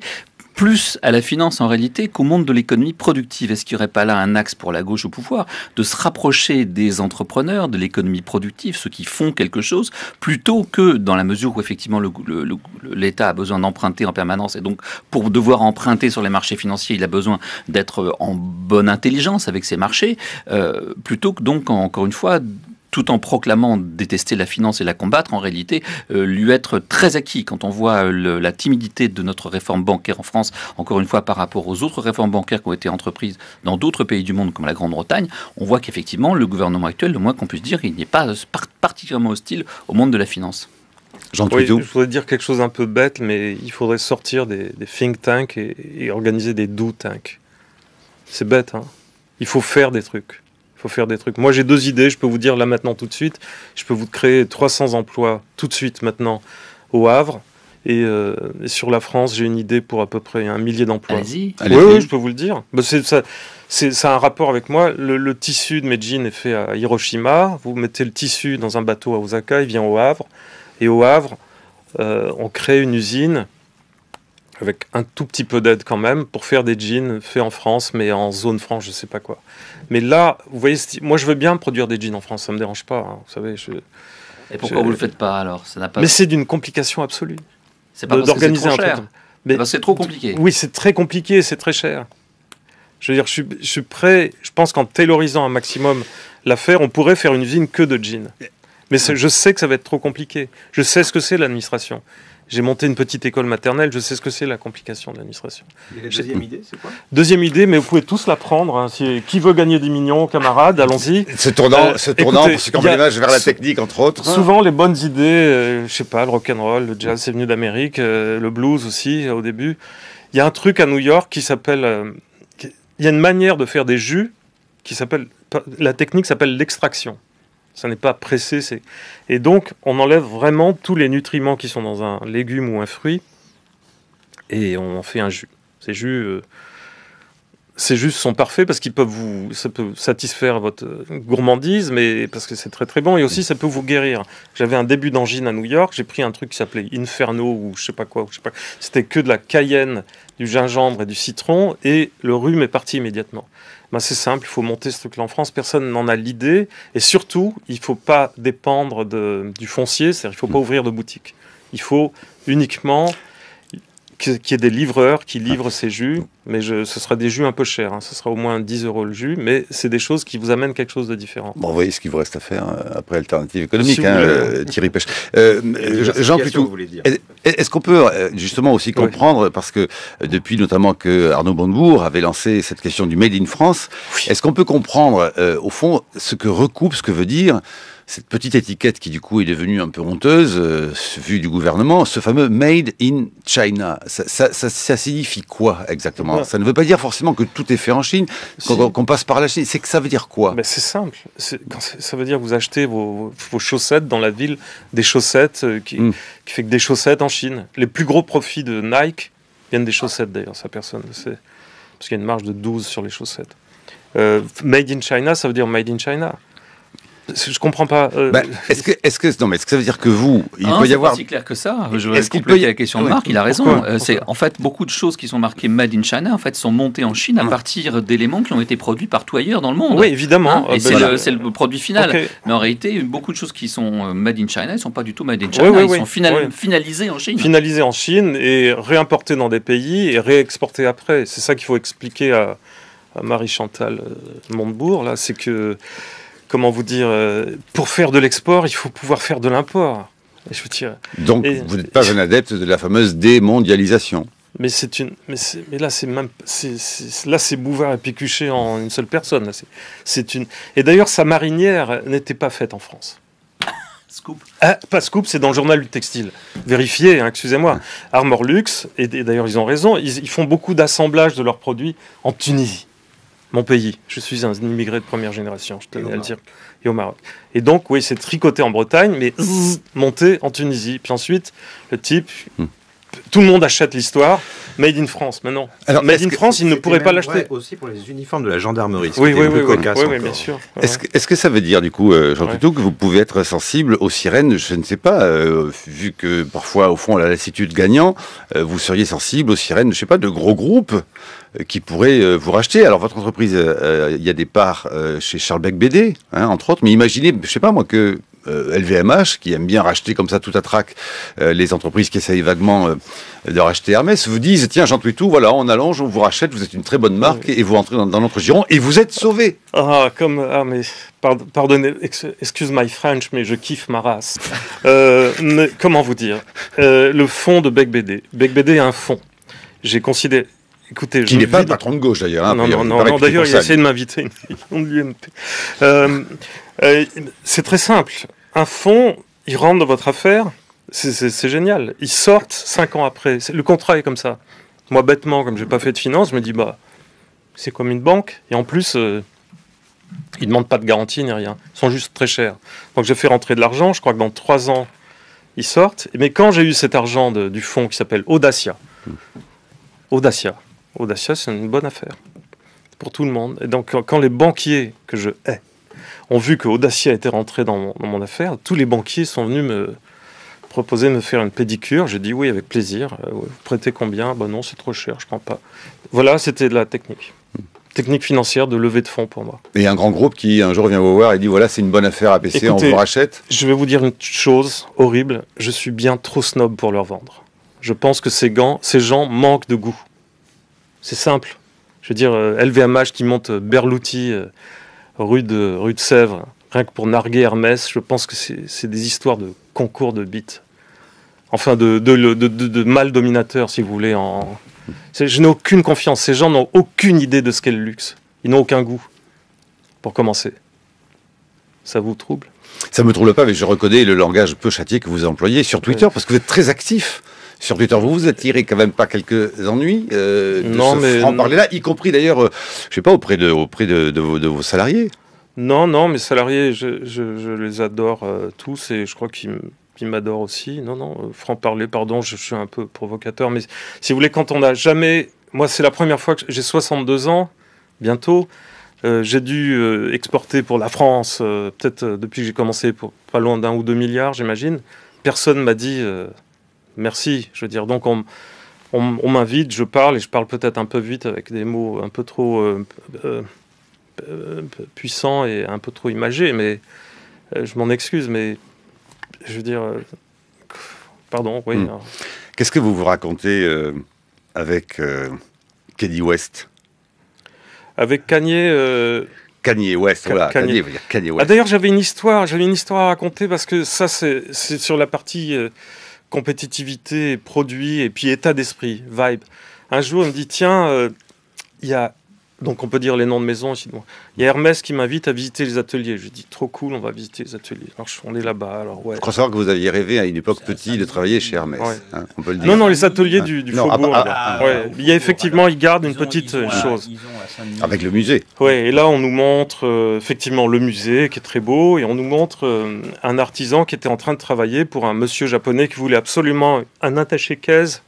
Plus à la finance en réalité qu'au monde de l'économie productive. Est-ce qu'il n'y aurait pas là un axe pour la gauche au pouvoir de se rapprocher des entrepreneurs, de l'économie productive, ceux qui font quelque chose, plutôt que dans la mesure où effectivement l'État a besoin d'emprunter en permanence et donc pour devoir emprunter sur les marchés financiers, il a besoin d'être en bonne intelligence avec ses marchés, plutôt que donc encore une fois tout en proclamant détester la finance et la combattre, en réalité, lui être très acquis. Quand on voit la timidité de notre réforme bancaire en France, encore une fois par rapport aux autres réformes bancaires qui ont été entreprises dans d'autres pays du monde, comme la Grande-Bretagne, on voit qu'effectivement, le gouvernement actuel, le moins qu'on puisse dire, il n'est pas particulièrement hostile au monde de la finance. Je voudrais dire quelque chose un peu bête, mais il faudrait sortir des think tanks et organiser des do tanks. C'est bête, hein. Il faut faire des trucs. Moi, j'ai 2 idées, je peux vous dire là maintenant tout de suite. Je peux vous créer 300 emplois tout de suite maintenant au Havre. Et sur la France, j'ai une idée pour à peu près 1 millier d'emplois. Allez-y. Oui, je peux vous le dire. Ça a un rapport avec moi. Le tissu de mes jeans est fait à Hiroshima. Vous mettez le tissu dans un bateau à Osaka, il vient au Havre. Et au Havre, on crée une usine avec un tout petit peu d'aide quand même, pour faire des jeans faits en France, mais en zone franche, je ne sais pas quoi. Mais là, vous voyez, moi je veux bien produire des jeans en France, ça ne me dérange pas, hein, vous savez. Et pourquoi vous ne le faites pas alors? Ça n'a pas... Mais c'est d'une complication absolue. C'est pas parce que c'est trop cher. Mais c'est trop compliqué. Oui, c'est très compliqué, c'est très cher. Je veux dire, je suis prêt, je pense qu'en taylorisant un maximum l'affaire, on pourrait faire une usine que de jeans. Mais je sais que ça va être trop compliqué. Je sais ce que c'est l'administration. J'ai monté une petite école maternelle, je sais ce que c'est la complication de l'administration. Et la deuxième idée, c'est quoi? Deuxième idée, mais vous pouvez tous la prendre. Hein. Qui veut gagner des millions, camarades, allons-y. Se tournant pour se camper l'image vers la technique, entre autres. Souvent, les bonnes idées, je sais pas, le rock'n'roll, le jazz, c'est venu d'Amérique, le blues aussi, au début. Il y a un truc à New York qui s'appelle... il y a une manière de faire des jus qui s'appelle... La technique s'appelle l'extraction. Ça n'est pas pressé. Et donc, on enlève vraiment tous les nutriments qui sont dans un légume ou un fruit et on en fait un jus. Ces jus sont parfaits parce qu'ils peuvent ça peut satisfaire votre gourmandise, mais parce que c'est très très bon, et aussi ça peut vous guérir. J'avais un début d'angine à New York, j'ai pris un truc qui s'appelait Inferno ou je sais pas quoi, c'était que de la cayenne, du gingembre et du citron, et le rhume est parti immédiatement. Ben c'est simple, il faut monter ce truc-là en France, personne n'en a l'idée, et surtout, il ne faut pas dépendre du foncier, c'est-à-dire qu'il ne faut pas ouvrir de boutique. Il faut uniquement qu'il y ait des livreurs qui livrent ces jus, mais ce sera des jus un peu chers, hein. Ce sera au moins 10 € le jus, mais c'est des choses qui vous amènent quelque chose de différent. Bon, vous voyez ce qu'il vous reste à faire après Alternative économique, Thierry Pêche. Jean Putou, est-ce qu'on peut justement aussi comprendre, parce que depuis notamment que Arnaud Montebourg avait lancé cette question du Made in France, est-ce qu'on peut comprendre au fond ce que veut dire cette petite étiquette qui du coup est devenue un peu honteuse, vue du gouvernement, ce fameux Made in China, ça signifie quoi exactement? Ça ne veut pas dire forcément que tout est fait en Chine, qu'on passe par la Chine, c'est que ça veut dire quoi? C'est simple, ça veut dire que vous achetez vos chaussettes dans la ville des chaussettes, qui fait que des chaussettes en Chine. Les plus gros profits de Nike viennent des chaussettes d'ailleurs, ça personne ne sait, parce qu'il y a une marge de 12 sur les chaussettes. Made in China, ça veut dire Made in China. Je comprends pas. Est-ce que ça veut dire que il peut y avoir... C'est pas si clair que ça. Je vais compléter la question de Marc. Il a raison. C'est en fait beaucoup de choses qui sont marquées Made in China. En fait, sont montées en Chine à partir d'éléments qui ont été produits partout ailleurs dans le monde. Oui, évidemment. Et c'est le produit final. Mais en réalité, beaucoup de choses qui sont Made in China, elles sont pas du tout Made in China. Ils sont finalisées en Chine. Finalisées en Chine et réimportées dans des pays et réexportées après. C'est ça qu'il faut expliquer à Marie-Chantal Montebourg. Là, c'est que comment vous dire, pour faire de l'export, il faut pouvoir faire de l'import. Et je veux dire, donc, vous n'êtes pas un adepte de la fameuse démondialisation. Mais là c'est Bouvard et Pécuchet en une seule personne. Là, et d'ailleurs sa marinière n'était pas faite en France. Scoop. Pas Scoop, c'est dans le journal du textile. Vérifiez, hein, excusez-moi. Armor Luxe, et d'ailleurs ils ont raison, ils font beaucoup d'assemblage de leurs produits en Tunisie, mon pays. Je suis un immigré de première génération, je tenais à le dire. Et au Maroc. Et donc, oui, c'est tricoté en Bretagne, mais monté en Tunisie. Puis ensuite, le type, tout le monde achète l'histoire. Made in France, mais non. Alors, Made in France, il ne pourrait pas l'acheter. Aussi pour les uniformes de la gendarmerie. Oui, bien sûr. Est-ce que ça veut dire, du coup, Jean Tuteau, que vous pouvez être sensible aux sirènes, je ne sais pas, vu que parfois, au fond, à la lassitude gagnant, vous seriez sensible aux sirènes, je ne sais pas, de gros groupes qui pourraient vous racheter. Alors, votre entreprise, il y a des parts chez Charles Beck BD, hein, entre autres, mais imaginez, je ne sais pas moi, que LVMH, qui aime bien racheter comme ça tout à trac les entreprises qui essayent vaguement de racheter Hermès, vous disent, tiens, Jean Tuteau, voilà, on allonge, on vous rachète, vous êtes une très bonne marque, et vous rentrez dans notre giron, et vous êtes sauvé. Mais pardonnez, excuse my French, mais je kiffe ma race. Mais, comment vous dire, le fonds de Beck BD. Beck BD a un fonds. J'ai considéré... Écoutez, qui n'est pas le patron de gauche d'ailleurs. Hein, non, d'ailleurs, il a essayé de m'inviter une c'est très simple. Un fonds, ils rentrent dans votre affaire, c'est génial. Ils sortent 5 ans après. Le contrat est comme ça. Moi, bêtement, comme je n'ai pas fait de finance, je me dis, c'est comme une banque. Et en plus, ils ne demandent pas de garantie ni rien. Ils sont juste très chers. Donc, j'ai fait rentrer de l'argent. Je crois que dans 3 ans, ils sortent. Mais quand j'ai eu cet argent du fonds qui s'appelle Audacia, c'est une bonne affaire pour tout le monde. Et donc, quand les banquiers que je hais ont vu que Audacia était rentré dans mon affaire, tous les banquiers sont venus me proposer de me faire une pédicure. J'ai dit oui, avec plaisir. Vous prêtez combien ? Non, c'est trop cher, je ne prends pas. Voilà, c'était de la technique. Technique financière de levée de fonds pour moi. Et un grand groupe qui, un jour, vient vous voir et dit voilà, c'est une bonne affaire APC, on vous rachète. Je vais vous dire une chose horrible. Je suis bien trop snob pour leur vendre. Je pense que ces gens manquent de goût. C'est simple. Je veux dire, LVMH qui monte Berluti, rue de Sèvres, rien que pour narguer Hermès, je pense que c'est des histoires de concours de bites. Enfin, de mal dominateur, si vous voulez. Je n'ai aucune confiance. Ces gens n'ont aucune idée de ce qu'est le luxe. Ils n'ont aucun goût, pour commencer. Ça vous trouble ? Ça ne me trouble pas, mais je reconnais le langage peu châtié que vous employez sur Twitter, parce que vous êtes très actif. Sur Twitter, vous vous attirez quand même pas quelques ennuis de ce franc-parler-là, y compris d'ailleurs, je sais pas, auprès de vos salariés. Non, mes salariés, je les adore tous et je crois qu'ils m'adorent aussi. Non, franc-parler, pardon, je suis un peu provocateur, mais si vous voulez, quand on n'a jamais... Moi, c'est la première fois que j'ai 62 ans, bientôt. J'ai dû exporter pour la France, peut-être depuis que j'ai commencé, pour pas loin d'1 ou 2 milliards, j'imagine. Personne m'a dit... Merci, je veux dire. Donc on m'invite, je parle, et je parle peut-être un peu vite avec des mots un peu trop puissants et un peu trop imagés, mais je m'en excuse, mais je veux dire... pardon, oui. Qu'est-ce que vous vous racontez avec Kanye West ? Avec Kanye... Kanye West, voilà. Kanye veut dire Kanye West. D'ailleurs, j'avais une histoire à raconter, parce que ça, c'est sur la partie... compétitivité, produit, et puis état d'esprit, vibe. Un jour, il me dit, tiens, il y a... Donc, on peut dire les noms de maisons. Il y a Hermès qui m'invite à visiter les ateliers. Je lui dis, trop cool, on va visiter les ateliers. Alors, on est là-bas. Alors, ouais. Je crois savoir que vous aviez rêvé à une époque petit de travailler chez Hermès. Ouais. Hein, on peut le dire. Non, les ateliers du Faubourg. Ouais. Il y a effectivement, ils gardent une petite chose. Avec le musée. Ouais, et là, on nous montre effectivement le musée qui est très beau, et on nous montre un artisan qui était en train de travailler pour un monsieur japonais qui voulait absolument un attaché-caisse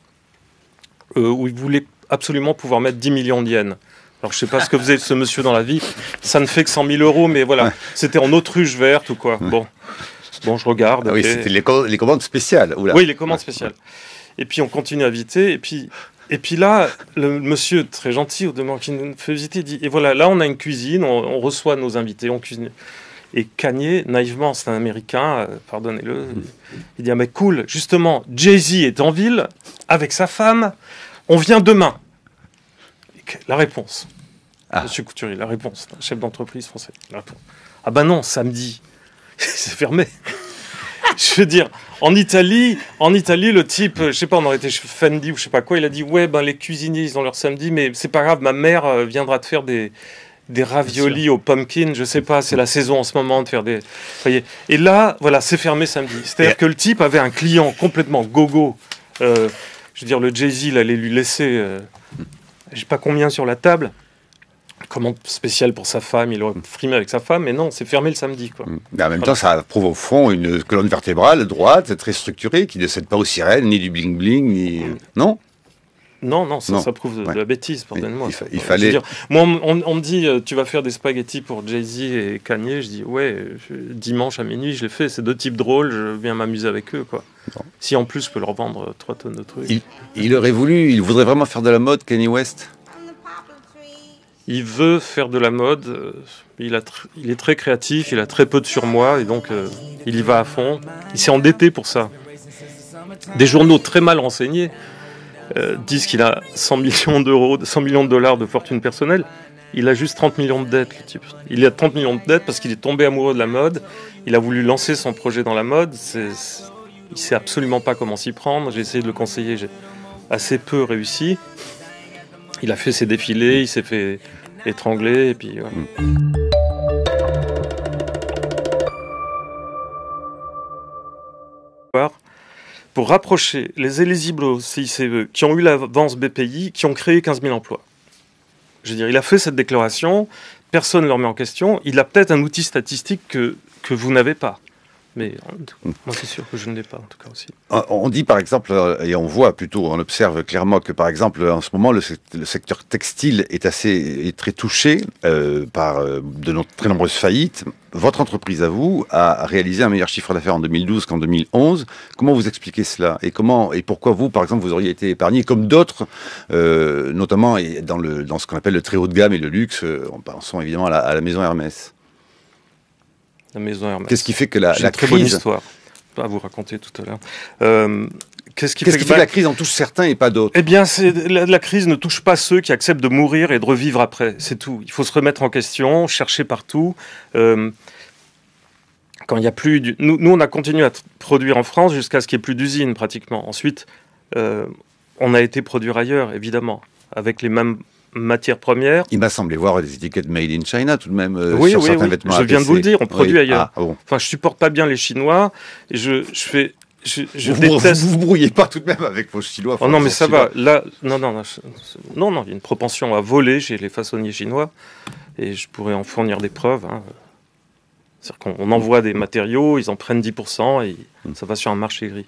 où il voulait absolument pouvoir mettre 10 millions de yens. Alors, je ne sais pas ce que faisait ce monsieur dans la vie. Ça ne fait que 100 000 euros, mais voilà. Ouais. C'était en autruche verte ou quoi. Ouais. Bon, je regarde. Ah oui, c'était les commandes spéciales. Oula. Oui, les commandes spéciales. Et puis, on continue à visiter. Et puis là, le monsieur très gentil, au demeurant, qui nous fait visiter, dit, et voilà, là, on a une cuisine, on reçoit nos invités, on cuisine. Et Kanye, naïvement, c'est un Américain, pardonnez-le, il dit, ah mais cool, justement, Jay-Z est en ville, avec sa femme, on vient demain. La réponse. Monsieur Couturier, la réponse, chef d'entreprise français. Ah ben non, samedi, c'est fermé. Je veux dire, en Italie, le type, je sais pas, on aurait été chez Fendi ou je sais pas quoi, il a dit ouais, ben les cuisiniers ils ont leur samedi, mais c'est pas grave, ma mère viendra te faire des raviolis au pumpkin, je sais pas, c'est la saison en ce moment de faire des. Voyez. Et là, voilà, c'est fermé samedi. C'est-à-dire que le type avait un client complètement gogo. Je veux dire, le Jay-Z, il allait lui laisser, je sais pas combien sur la table. Commande spéciale pour sa femme, il aurait frimé avec sa femme, mais non, c'est fermé le samedi, quoi. Mais en même temps, ça prouve au fond une colonne vertébrale droite, très structurée, qui ne cède pas aux sirènes, ni du bling-bling, ni... Non ? Non, ça prouve de la bêtise, pardonnez-moi. Il fallait... Dire, moi, on me dit, tu vas faire des spaghettis pour Jay-Z et Kanye. Je dis, ouais, dimanche à minuit, je les fais. C'est 2 types drôles, je viens m'amuser avec eux, quoi. Bon. Si en plus, je peux leur vendre 3 tonnes de trucs. Il voudrait vraiment faire de la mode, Kanye West ? Il veut faire de la mode. Il est très créatif, il a très peu de surmoi, et donc il y va à fond. Il s'est endetté pour ça. Des journaux très mal renseignés disent qu'il a 100 millions d'euros, 100 millions de dollars de fortune personnelle. Il a juste 30 millions de dettes, le type. Il a 30 millions de dettes parce qu'il est tombé amoureux de la mode. Il a voulu lancer son projet dans la mode. Il ne sait absolument pas comment s'y prendre. J'ai essayé de le conseiller, j'ai assez peu réussi. Il a fait ses défilés, il s'est fait étrangler, et puis... Ouais. Pour rapprocher les éligibles au CICE qui ont eu l'avance BPI, qui ont créé 15 000 emplois. Je veux dire, il a fait cette déclaration, personne ne le remet en question, il a peut-être un outil statistique que vous n'avez pas. Mais moi, c'est sûr que je ne l'ai pas, en tout cas aussi. On dit, par exemple, et on voit plutôt, on observe clairement que, par exemple, en ce moment, le secteur textile est très touché par très nombreuses faillites. Votre entreprise, à vous, a réalisé un meilleur chiffre d'affaires en 2012 qu'en 2011. Comment vous expliquez cela ? Et pourquoi vous, par exemple, vous auriez été épargné, comme d'autres, notamment dans ce qu'on appelle le très haut de gamme et le luxe, en pensant évidemment à la maison Hermès ? La maison Hermès. Qu'est-ce qui fait que la très crise... bonne histoire à vous raconter tout à l'heure. Qu'est-ce qui fait que la crise en touche certains et pas d'autres ? Eh bien, la crise ne touche pas ceux qui acceptent de mourir et de revivre après. C'est tout. Il faut se remettre en question, chercher partout. Quand il n'y a plus... Nous, on a continué à produire en France jusqu'à ce qu'il n'y ait plus d'usines, pratiquement. Ensuite, on a été produire ailleurs, évidemment, avec les mêmes matières premières. Il m'a semblé voir des étiquettes Made in China tout de même sur certains vêtements. Je viens de vous le dire, on produit ailleurs. Ah, bon. Enfin, je supporte pas bien les Chinois et je déteste. Vous brouillez pas tout de même avec vos Chinois. Oh non, mais ça va. Là, non, il y a une propension à voler chez les façonniers chinois et je pourrais en fournir des preuves. Hein. C'est-à-dire qu'on envoie des matériaux, ils en prennent 10% et ça va sur un marché gris.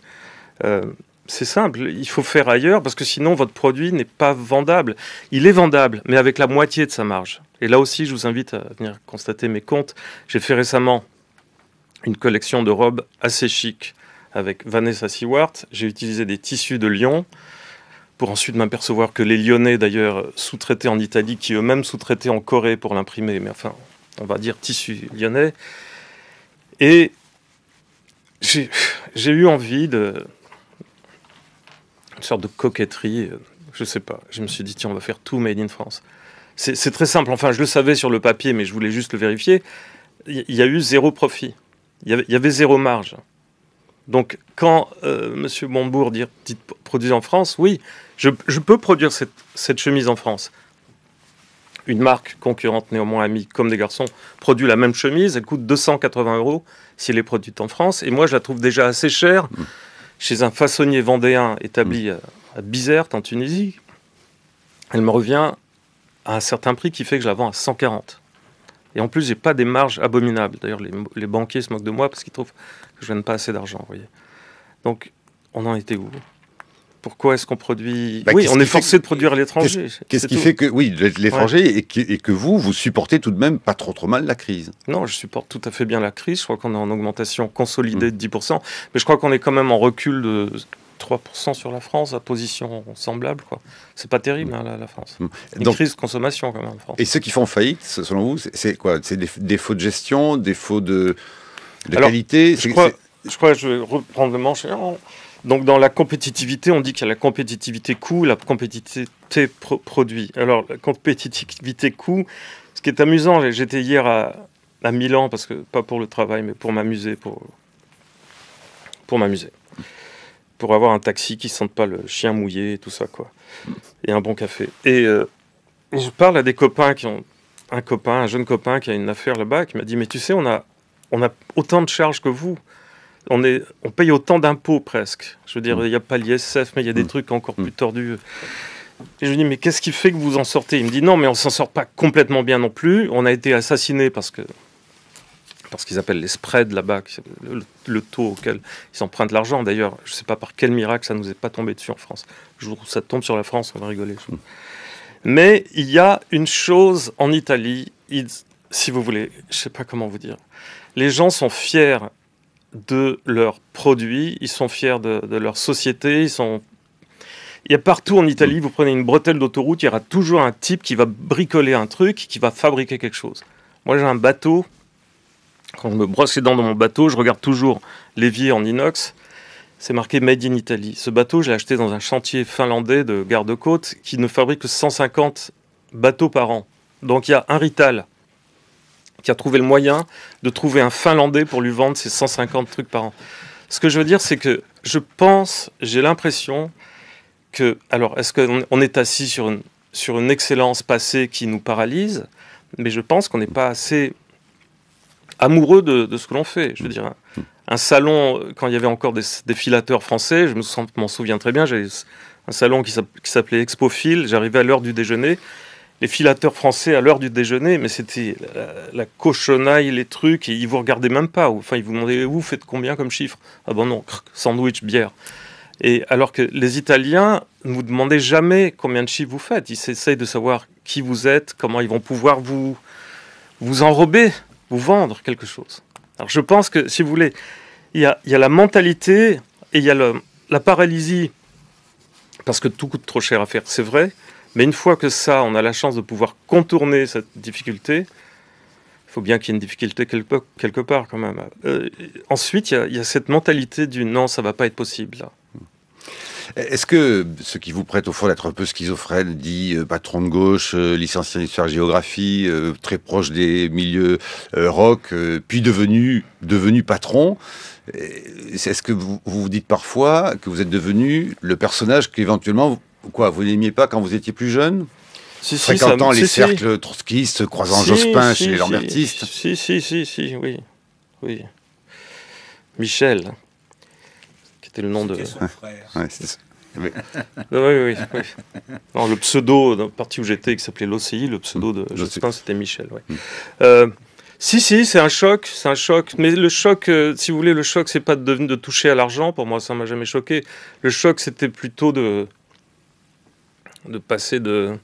C'est simple, il faut faire ailleurs parce que sinon votre produit n'est pas vendable. Il est vendable, mais avec la moitié de sa marge. Et là aussi, je vous invite à venir constater mes comptes. J'ai fait récemment une collection de robes assez chic avec Vanessa Seward. J'ai utilisé des tissus de Lyon pour ensuite m'apercevoir que les Lyonnais, d'ailleurs, sous-traitaient en Italie, qui eux-mêmes sous-traitaient en Corée pour l'imprimer. Mais enfin, on va dire tissus lyonnais. Et j'ai eu envie de... une sorte de coquetterie, je sais pas. Je me suis dit, tiens, on va faire tout Made in France. C'est très simple. Enfin, je le savais sur le papier, mais je voulais juste le vérifier. Il y a eu 0 profit. Il y avait 0 marge. Donc, quand M. Montebourg dit produire en France, oui, je peux produire cette chemise en France. Une marque concurrente, néanmoins amie, comme des garçons, produit la même chemise. Elle coûte 280 € si elle est produite en France. Et moi, je la trouve déjà assez chère. Chez un façonnier vendéen établi à Bizerte, en Tunisie, elle me revient à un certain prix qui fait que je la vends à 140. Et en plus, j'ai pas des marges abominables. D'ailleurs, les banquiers se moquent de moi parce qu'ils trouvent que je ne gagne pas assez d'argent. Vous voyez. Donc, on en était où ? Pourquoi est-ce qu'on produit... oui, on est forcé de produire à l'étranger. Qu'est-ce qui fait que, oui, l'étranger, ouais. et que vous supportez tout de même pas trop mal la crise ? Non, je supporte tout à fait bien la crise. Je crois qu'on est en augmentation consolidée de 10%. Mais je crois qu'on est quand même en recul de 3% sur la France, à position semblable, quoi. C'est pas terrible, hein, la France. Une crise de consommation, quand même, en France. Et ceux qui font faillite, selon vous, c'est quoi ? C'est des défauts de gestion, défauts de qualité ? Je crois que je vais reprendre le manche. Donc, dans la compétitivité, on dit qu'il y a la compétitivité coût, la compétitivité produit. Alors, la compétitivité coût, ce qui est amusant, j'étais hier à Milan, parce que pas pour le travail, mais pour m'amuser, pour m'amuser. Pour avoir un taxi qui ne sente pas le chien mouillé et tout ça, quoi. Et un bon café. Et je parle à des copains qui ont un jeune copain qui a une affaire là-bas, qui m'a dit, mais tu sais, on a autant de charges que vous. On paye autant d'impôts presque. Je veux dire, il n'y a pas l'ISF, mais il y a des trucs encore plus tordus. Et je lui dis, mais qu'est-ce qui fait que vous en sortez? Il me dit, non, mais on ne s'en sort pas complètement bien non plus. On a été assassinés parce qu'ils appellent les spreads là-bas, le taux auquel ils empruntent l'argent. D'ailleurs, je ne sais pas par quel miracle ça ne nous est pas tombé dessus en France. Le jour où ça tombe sur la France, on va rigoler. Mais il y a une chose en Italie, si vous voulez, je ne sais pas comment vous dire. Les gens sont fiers de leurs produits, ils sont fiers de leur société, Il y a partout en Italie, vous prenez une bretelle d'autoroute, il y aura toujours un type qui va bricoler un truc, qui va fabriquer quelque chose. Moi, j'ai un bateau. Quand je me brosse les dents dans mon bateau, je regarde toujours l'évier en inox. C'est marqué Made in Italy. Ce bateau, je l'ai acheté dans un chantier finlandais de garde-côte qui ne fabrique que 150 bateaux par an. Donc il y a un Rital qui a trouvé le moyen de trouver un Finlandais pour lui vendre ses 150 trucs par an. Ce que je veux dire, c'est que j'ai l'impression que... Alors, est-ce qu'on est assis sur une excellence passée qui nous paralyse? Mais je pense qu'on n'est pas assez amoureux de ce que l'on fait. Je veux dire, un salon, quand il y avait encore des filateurs français, je m'en souviens très bien, j'avais un salon qui s'appelait Expophile, j'arrivais à l'heure du déjeuner, les filateurs français à l'heure du déjeuner, mais c'était la cochonaille, les trucs, et ils vous regardaient même pas. Enfin, ils vous demandaient, vous faites combien comme chiffre? Ah bon non, sandwich, bière. Et alors que les Italiens ne vous demandaient jamais combien de chiffres vous faites. Ils essayent de savoir qui vous êtes, comment ils vont pouvoir vous enrober, vous vendre quelque chose. Alors je pense que, si vous voulez, il y a la mentalité et il y a la paralysie, parce que tout coûte trop cher à faire, c'est vrai. Mais une fois que on a la chance de pouvoir contourner cette difficulté, il faut bien qu'il y ait une difficulté quelque part quand même. Ensuite, il y a cette mentalité du non, ça ne va pas être possible là. Est-ce que ce qui vous prête au fond d'être un peu schizophrène, dit patron de gauche, licencié en histoire-géographie, très proche des milieux rock, puis devenu patron, est-ce que vous dites parfois que vous êtes devenu le personnage qu'éventuellement, vous n'aimiez pas quand vous étiez plus jeune, fréquentant les cercles trotskistes, croisant Jospin chez les lambertistes? Oui. Michel, qui était le nom de... son frère. Ouais, c'est ça. Oui. Non, le pseudo, dans le parti où j'étais, qui s'appelait l'OCI, le pseudo de Jospin, c'était Michel. Ouais. Si, c'est un choc. Mais le choc, si vous voulez, le choc, c'est pas de toucher à l'argent. Pour moi, ça m'a jamais choqué. Le choc, c'était plutôt de passer de...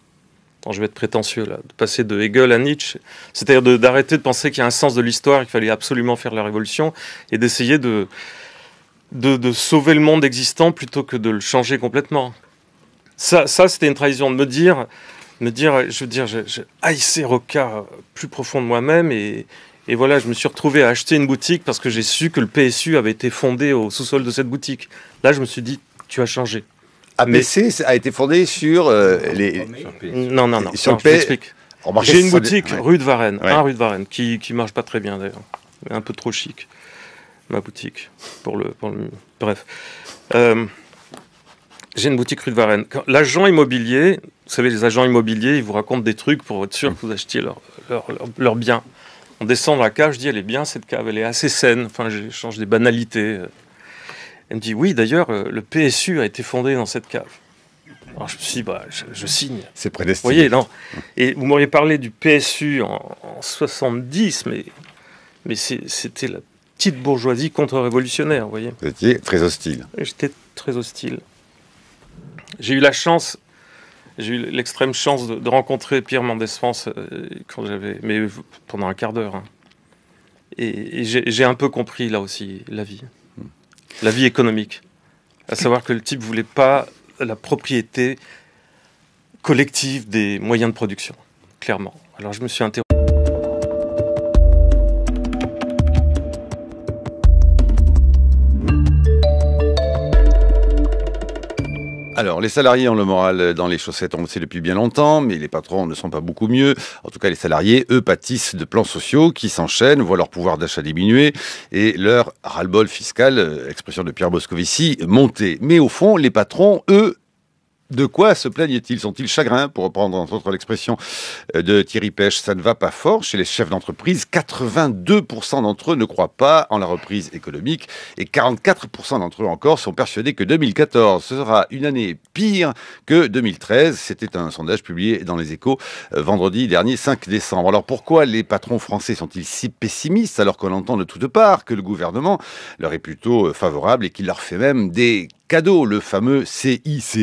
je vais être prétentieux là. De passer de Hegel à Nietzsche. C'est-à-dire d'arrêter de penser qu'il y a un sens de l'histoire, qu'il fallait absolument faire la révolution, et d'essayer de sauver le monde existant plutôt que de le changer complètement. Ça c'était une trahison de me dire, je veux dire, je haïssais Rocca plus profond de moi-même, et voilà, je me suis retrouvé à acheter une boutique parce que j'ai su que le PSU avait été fondé au sous-sol de cette boutique. Là, je me suis dit, tu as changé. APC a été fondé sur les... Non, je t'explique. J'ai une boutique rue de Varennes, rue de Varennes, qui marche pas très bien d'ailleurs, un peu trop chic. Ma boutique, bref. J'ai une boutique rue de Varennes. L'agent immobilier, vous savez, les agents immobiliers, ils vous racontent des trucs pour être sûr que vous achetiez leur bien. On descend dans la cave, je dis, elle est bien cette cave, elle est assez saine. Enfin, j'échange des banalités. Elle me dit, oui, d'ailleurs, le PSU a été fondé dans cette cave. Alors je me suis dit, je signe. C'est prédestiné. Vous voyez, non. Et vous m'auriez parlé du PSU en 70, mais c'était la petite bourgeoisie contre-révolutionnaire, vous voyez. Vous étiez très hostile. J'étais très hostile. J'ai eu la chance, j'ai eu l'extrême chance de rencontrer Pierre Mendès France mais pendant un quart d'heure. Hein. Et j'ai un peu compris là aussi la vie économique. À savoir que le type voulait pas la propriété collective des moyens de production, clairement. Alors je me suis interrogé. Alors, les salariés ont le moral dans les chaussettes, on le sait depuis bien longtemps, mais les patrons ne sont pas beaucoup mieux. En tout cas, les salariés, eux, pâtissent de plans sociaux qui s'enchaînent, voient leur pouvoir d'achat diminuer et leur ras-le-bol fiscal, expression de Pierre Moscovici, monter. Mais au fond, les patrons, eux, de quoi se plaignent-ils? Sont-ils chagrins, pour reprendre entre autres l'expression de Thierry Pêche? Ça ne va pas fort chez les chefs d'entreprise. 82% d'entre eux ne croient pas en la reprise économique et 44% d'entre eux encore sont persuadés que 2014 sera une année pire que 2013. C'était un sondage publié dans Les Échos vendredi dernier, 5 décembre. Alors pourquoi les patrons français sont-ils si pessimistes alors qu'on entend de toutes parts que le gouvernement leur est plutôt favorable et qu'il leur fait même des cadeau, le fameux CICE,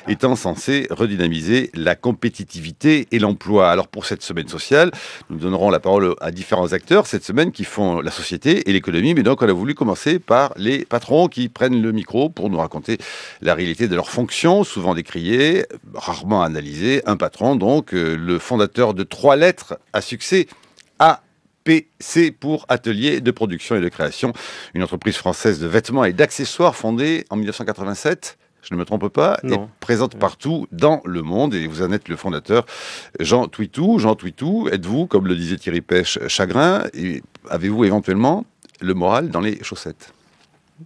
étant censé redynamiser la compétitivité et l'emploi. Alors pour cette semaine sociale, nous donnerons la parole à différents acteurs cette semaine qui font la société et l'économie, mais donc on a voulu commencer par les patrons qui prennent le micro pour nous raconter la réalité de leurs fonctions, souvent décriées, rarement analysées. Un patron donc, le fondateur de 3 lettres à succès, APC pour Atelier de Production et de Création, une entreprise française de vêtements et d'accessoires fondée en 1987, je ne me trompe pas, et présente partout dans le monde. Et vous en êtes le fondateur, Jean Twitou. Jean Twitou, êtes-vous, comme le disait Thierry Pêche, chagrin? Et avez-vous éventuellement le moral dans les chaussettes?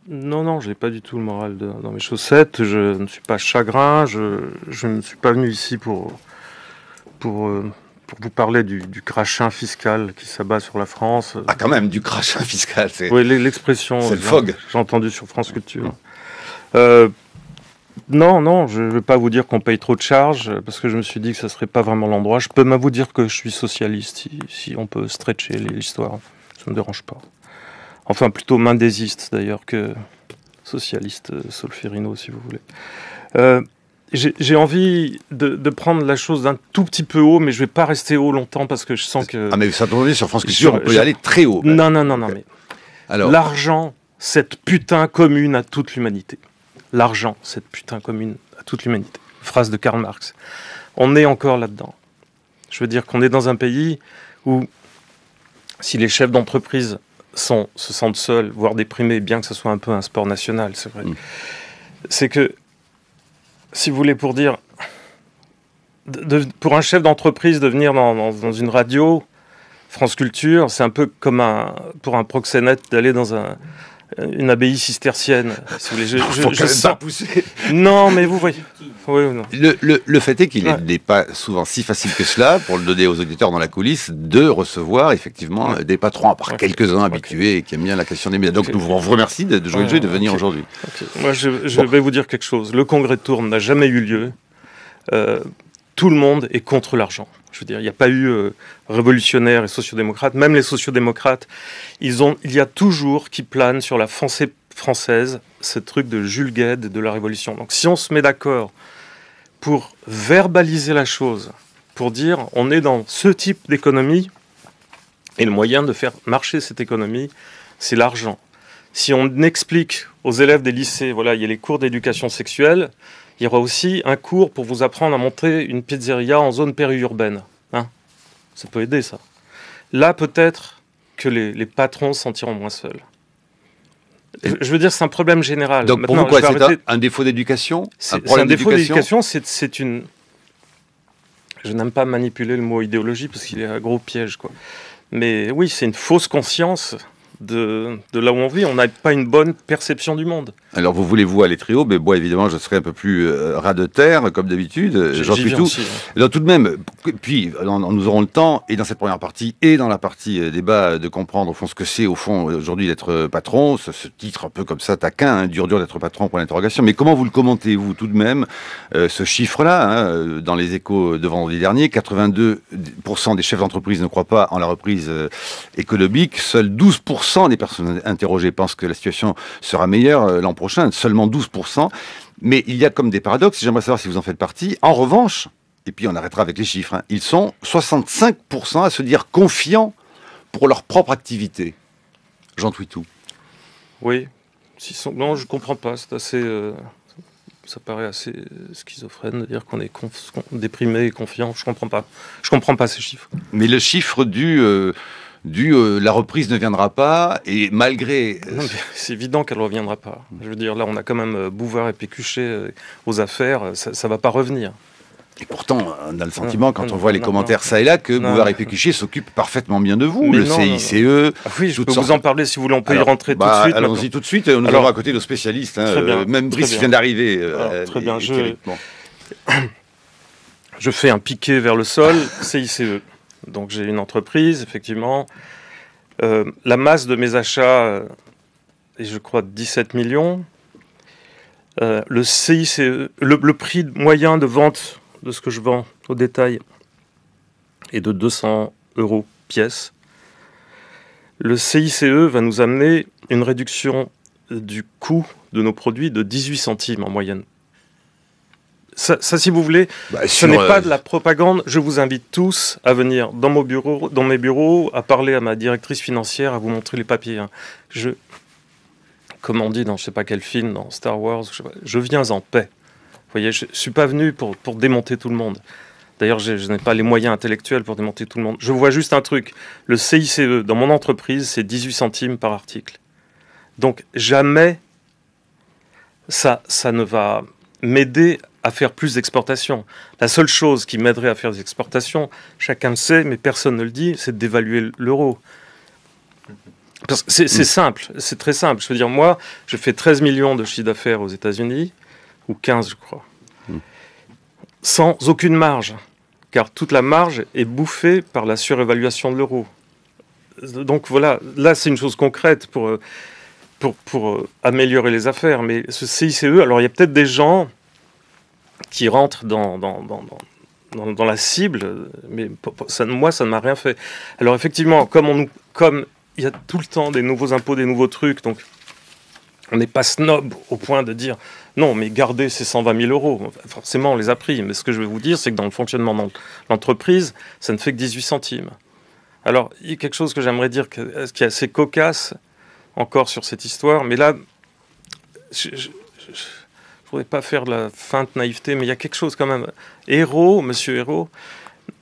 Non, je n'ai pas du tout le moral dans mes chaussettes. Je ne suis pas chagrin. Je ne suis pas venu ici pour vous parler du crachin fiscal qui s'abat sur la France. Ah, quand même, du crachin fiscal. Oui, l'expression. C'est le FOG. J'ai entendu sur France Culture. Non, je ne vais pas vous dire qu'on paye trop de charges, parce que je me suis dit que ça ne serait pas vraiment l'endroit. Je peux même vous dire que je suis socialiste, si on peut stretcher l'histoire. Ça ne me dérange pas. Enfin, plutôt mendésiste, d'ailleurs, que socialiste Solferino, si vous voulez. J'ai envie de prendre la chose d'un tout petit peu haut, mais je ne vais pas rester haut longtemps, parce que je sens que... Ah, mais ça tombe bien, sur France Culture, on peut y aller très haut. Non, mais... Alors... L'argent, cette putain commune à toute l'humanité. L'argent, cette putain commune à toute l'humanité. Phrase de Karl Marx. On est encore là-dedans. Je veux dire qu'on est dans un pays où, si les chefs d'entreprise se sentent seuls, voire déprimés, bien que ce soit un peu un sport national, c'est vrai, c'est que, si vous voulez, pour dire, pour un chef d'entreprise de venir dans une radio, France Culture, c'est un peu comme pour un proxénète d'aller dans une abbaye cistercienne. Si vous voulez. Je sens... Non, mais vous voyez. Oui ou non. Le fait est qu'il n'est pas souvent si facile que cela, pour le donner aux auditeurs dans la coulisse, de recevoir effectivement des patrons, à part quelques-uns habitués qui aiment bien la question des médias. Donc nous vous remercions de jouer le jeu et de venir aujourd'hui. Moi, je vais vous dire quelque chose. Le congrès de Tours n'a jamais eu lieu. Tout le monde est contre l'argent. Je veux dire, il n'y a pas eu révolutionnaires et sociodémocrates. Même les sociodémocrates, il y a toujours qui plane sur la pensée française ce truc de Jules Guesde de la Révolution. Donc si on se met d'accord pour verbaliser la chose, pour dire on est dans ce type d'économie, et le moyen de faire marcher cette économie, c'est l'argent. Si on explique aux élèves des lycées, voilà, il y a les cours d'éducation sexuelle, il y aura aussi un cours pour vous apprendre à monter une pizzeria en zone périurbaine. Hein, ça peut aider, ça. Là, peut-être que les patrons se sentiront moins seuls. Je veux dire, c'est un problème général. Donc, pour vous, quoi, c'est un défaut d'éducation? C'est un défaut d'éducation, c'est une... Je n'aime pas manipuler le mot idéologie, parce qu'il est un gros piège, quoi. Mais oui, c'est une fausse conscience de là où on vit. On n'a pas une bonne perception du monde. Alors, vous voulez-vous aller très haut, mais moi, évidemment, je serai un peu plus ras de terre, comme d'habitude. J'en suis tout. Alors, tout de même, puis, nous aurons le temps, et dans cette première partie, et dans la partie débat, de comprendre, au fond, ce que c'est, au fond, aujourd'hui, d'être patron. Ce titre un peu comme ça, taquin, hein, dur d'être patron, pour l'interrogation. Mais comment vous le commentez-vous, tout de même, ce chiffre-là, hein, dans les Échos de vendredi dernier, 82% des chefs d'entreprise ne croient pas en la reprise économique. Seuls 12% des personnes interrogées pensent que la situation sera meilleure l'an prochain, seulement 12%. Mais il y a comme des paradoxes, j'aimerais savoir si vous en faites partie. En revanche, et puis on arrêtera avec les chiffres, hein, ils sont 65% à se dire confiants pour leur propre activité. Jean Twitou. Oui. Non, je ne comprends pas. C'est assez... ça paraît assez schizophrène de dire qu'on est déprimé et confiant. Je comprends pas ces chiffres. Mais le chiffre la reprise ne viendra pas, et malgré... C'est évident qu'elle ne reviendra pas. Je veux dire, là, on a quand même Bouvard et Pécuchet aux affaires, ça ne va pas revenir. Et pourtant, on a le sentiment, quand on voit les commentaires ça et là, que Bouvard et Pécuchet s'occupent parfaitement bien de vous, le CICE... Ah oui, je peux vous en parler si vous voulez, on peut y rentrer tout de suite. Allons-y tout de suite, nous avons à côté nos spécialistes, même Brice vient d'arriver. Très bien, je fais un piqué vers le sol, CICE. Donc j'ai une entreprise, effectivement. La masse de mes achats est, je crois, 17 millions. Le CICE, le prix moyen de vente de ce que je vends au détail est de 200 € pièce. Le CICE va nous amener une réduction du coût de nos produits de 18 centimes en moyenne. Ça, si vous voulez, ce n'est pas de la propagande. Je vous invite tous à venir dans mes bureaux, à parler à ma directrice financière, à vous montrer les papiers. Comme on dit dans je ne sais pas quel film, dans Star Wars, je viens en paix. Vous voyez, je ne suis pas venu pour démonter tout le monde. D'ailleurs, je n'ai pas les moyens intellectuels pour démonter tout le monde. Je vois juste un truc. Le CICE, dans mon entreprise, c'est 18 centimes par article. Donc, jamais ça ne va m'aider à faire plus d'exportations. La seule chose qui m'aiderait à faire des exportations, chacun le sait, mais personne ne le dit, c'est de dévaluer l'euro. C'est simple, c'est très simple. Je veux dire, moi, je fais 13 millions de chiffre d'affaires aux États-Unis, ou 15, je crois, sans aucune marge, car toute la marge est bouffée par la surévaluation de l'euro. Donc voilà, là, c'est une chose concrète pour améliorer les affaires. Mais ce CICE, alors il y a peut-être des gens qui rentrent dans la cible, mais moi, ça ne m'a rien fait. Alors effectivement, comme il y a tout le temps des nouveaux impôts, des nouveaux trucs, donc on n'est pas snob au point de dire non, mais gardez ces 120 000 €. Forcément, on les a pris. Mais ce que je vais vous dire, c'est que dans le fonctionnement de l'entreprise, ça ne fait que 18 centimes. Alors, il y a quelque chose que j'aimerais dire qui est assez cocasse encore sur cette histoire, mais là, je ne voudrais pas faire de la feinte naïveté, mais il y a quelque chose quand même. Monsieur Hérault,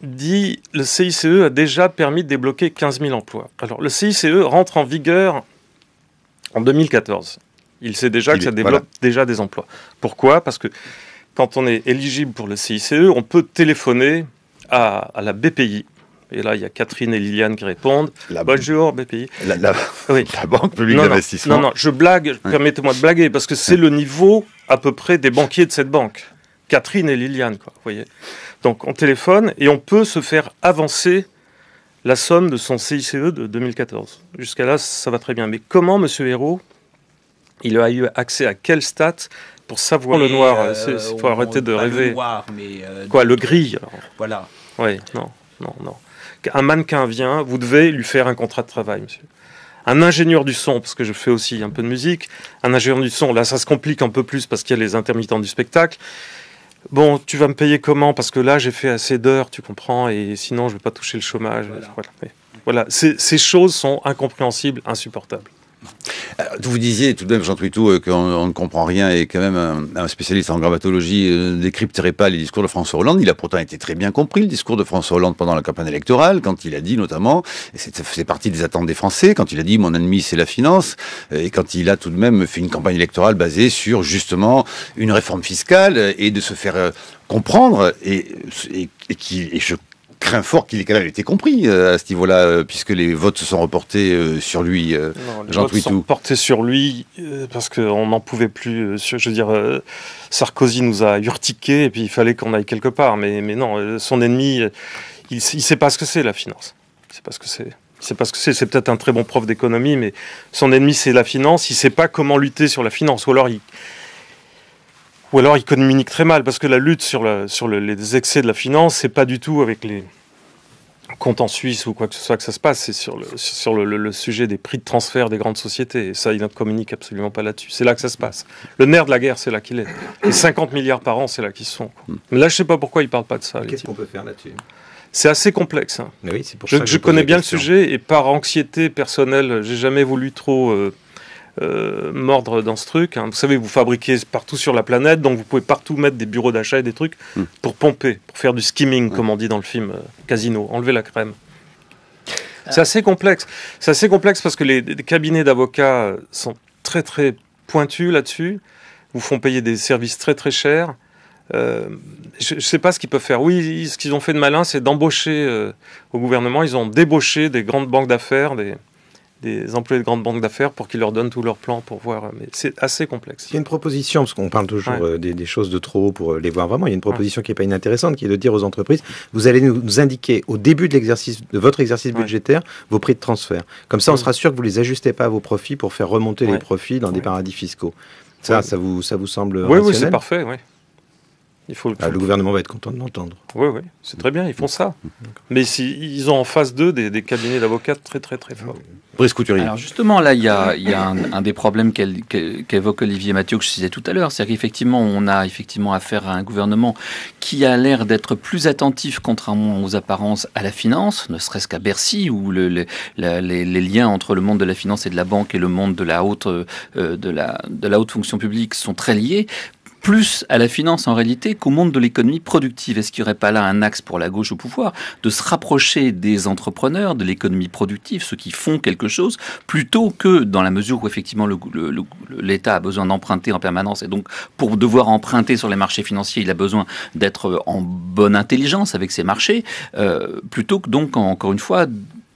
dit le CICE a déjà permis de débloquer 15 000 emplois. Alors, le CICE rentre en vigueur en 2014. Il sait déjà que ça développe déjà des emplois. Pourquoi ? Parce que quand on est éligible pour le CICE, on peut téléphoner à la BPI. Et là, il y a Catherine et Liliane qui répondent. Bonjour, BPI. La Banque publique d'investissement. Non, je blague. Permettez-moi de blaguer, parce que c'est le niveau à peu près des banquiers de cette banque. Catherine et Liliane, quoi, vous voyez. Donc, on téléphone et on peut se faire avancer la somme de son CICE de 2014. Jusqu'à là, ça va très bien. Mais comment, monsieur Hérault, il a eu accès à quelle stat pour savoir le noir? Il faut arrêter de rêver. Le noir, mais quoi, le gris alors. Voilà. Oui, non. Un mannequin vient, vous devez lui faire un contrat de travail, monsieur. Un ingénieur du son, parce que je fais aussi un peu de musique, un ingénieur du son, là ça se complique un peu plus parce qu'il y a les intermittents du spectacle. Bon, tu vas me payer comment? Parce que là j'ai fait assez d'heures, tu comprends, et sinon je ne vais pas toucher le chômage. Voilà. Ces choses sont incompréhensibles, insupportables. Alors, vous disiez tout de même, Jean Twitou, qu'on ne comprend rien et quand même un spécialiste en grammatologie ne décrypterait pas les discours de François Hollande. Il a pourtant été très bien compris, le discours de François Hollande pendant la campagne électorale, quand il a dit notamment, et ça faisait partie des attentes des Français, quand il a dit « mon ennemi c'est la finance », et quand il a tout de même fait une campagne électorale basée sur justement une réforme fiscale et de se faire comprendre, et je crains fort qu'il ait quand même été compris à ce niveau-là, puisque les votes se sont reportés sur lui, Jean Twitou. Les votes sont reportés sur lui parce qu'on n'en pouvait plus. Je veux dire, Sarkozy nous a urtiqué et puis il fallait qu'on aille quelque part. Mais non, son ennemi, il ne sait pas ce que c'est la finance. Il ne sait pas ce que c'est. C'est peut-être un très bon prof d'économie, mais son ennemi c'est la finance. Il ne sait pas comment lutter sur la finance. Ou alors il communique très mal, parce que la lutte sur les excès de la finance, c'est pas du tout avec les comptes en Suisse ou quoi que ce soit que ça se passe, c'est sur le sujet des prix de transfert des grandes sociétés. Et ça, il ne communique absolument pas là-dessus. C'est là que ça se passe. Le nerf de la guerre, c'est là qu'il est. Les 50 milliards par an, c'est là qu'ils sont. Mais là, je ne sais pas pourquoi il ne parle pas de ça. Qu'est-ce qu'on peut faire là-dessus ? C'est assez complexe. Hein. Oui, c'est pour ça que je connais bien le sujet, et par anxiété personnelle, j'ai jamais voulu trop mordre dans ce truc. Hein. Vous savez, vous fabriquez partout sur la planète, donc vous pouvez partout mettre des bureaux d'achat et des trucs pour pomper, pour faire du skimming, comme on dit dans le film Casino, enlever la crème. C'est assez complexe. C'est assez complexe parce que les cabinets d'avocats sont très très pointus là-dessus, vous font payer des services très très chers. Je ne sais pas ce qu'ils peuvent faire. Oui, ce qu'ils ont fait de malin, c'est d'embaucher au gouvernement. Ils ont débauché des grandes banques d'affaires, des employés de grandes banques d'affaires pour qu'ils leur donnent tous leurs plans pour voir. Mais c'est assez complexe. Il y a une proposition, parce qu'on parle toujours des choses de trop haut pour les voir vraiment. Il y a une proposition qui n'est pas inintéressante, qui est de dire aux entreprises, vous allez nous indiquer au début de votre exercice budgétaire vos prix de transfert. Comme ça, on sera sûr que vous ne les ajustez pas à vos profits pour faire remonter les profits dans des paradis fiscaux. Ça vous semble rationnel ? Oui, c'est parfait, oui. Le gouvernement va être content de l'entendre. Oui, c'est très bien, ils font ça. Mais ils ont en face d'eux des cabinets d'avocats très, très, très forts. Brice Couturier. Alors justement, là, il y a un des problèmes qu'évoque Olivier Mathieu, que je disais tout à l'heure, c'est qu'effectivement, on a effectivement affaire à un gouvernement qui a l'air d'être plus attentif, contrairement aux apparences, à la finance, ne serait-ce qu'à Bercy, où les liens entre le monde de la finance et de la banque et le monde de la haute fonction publique sont très liés. Plus à la finance en réalité qu'au monde de l'économie productive. Est-ce qu'il n'y aurait pas là un axe pour la gauche au pouvoir de se rapprocher des entrepreneurs, de l'économie productive, ceux qui font quelque chose, plutôt que dans la mesure où effectivement l'État a besoin d'emprunter en permanence et donc pour devoir emprunter sur les marchés financiers, il a besoin d'être en bonne intelligence avec ses marchés, plutôt que donc encore une fois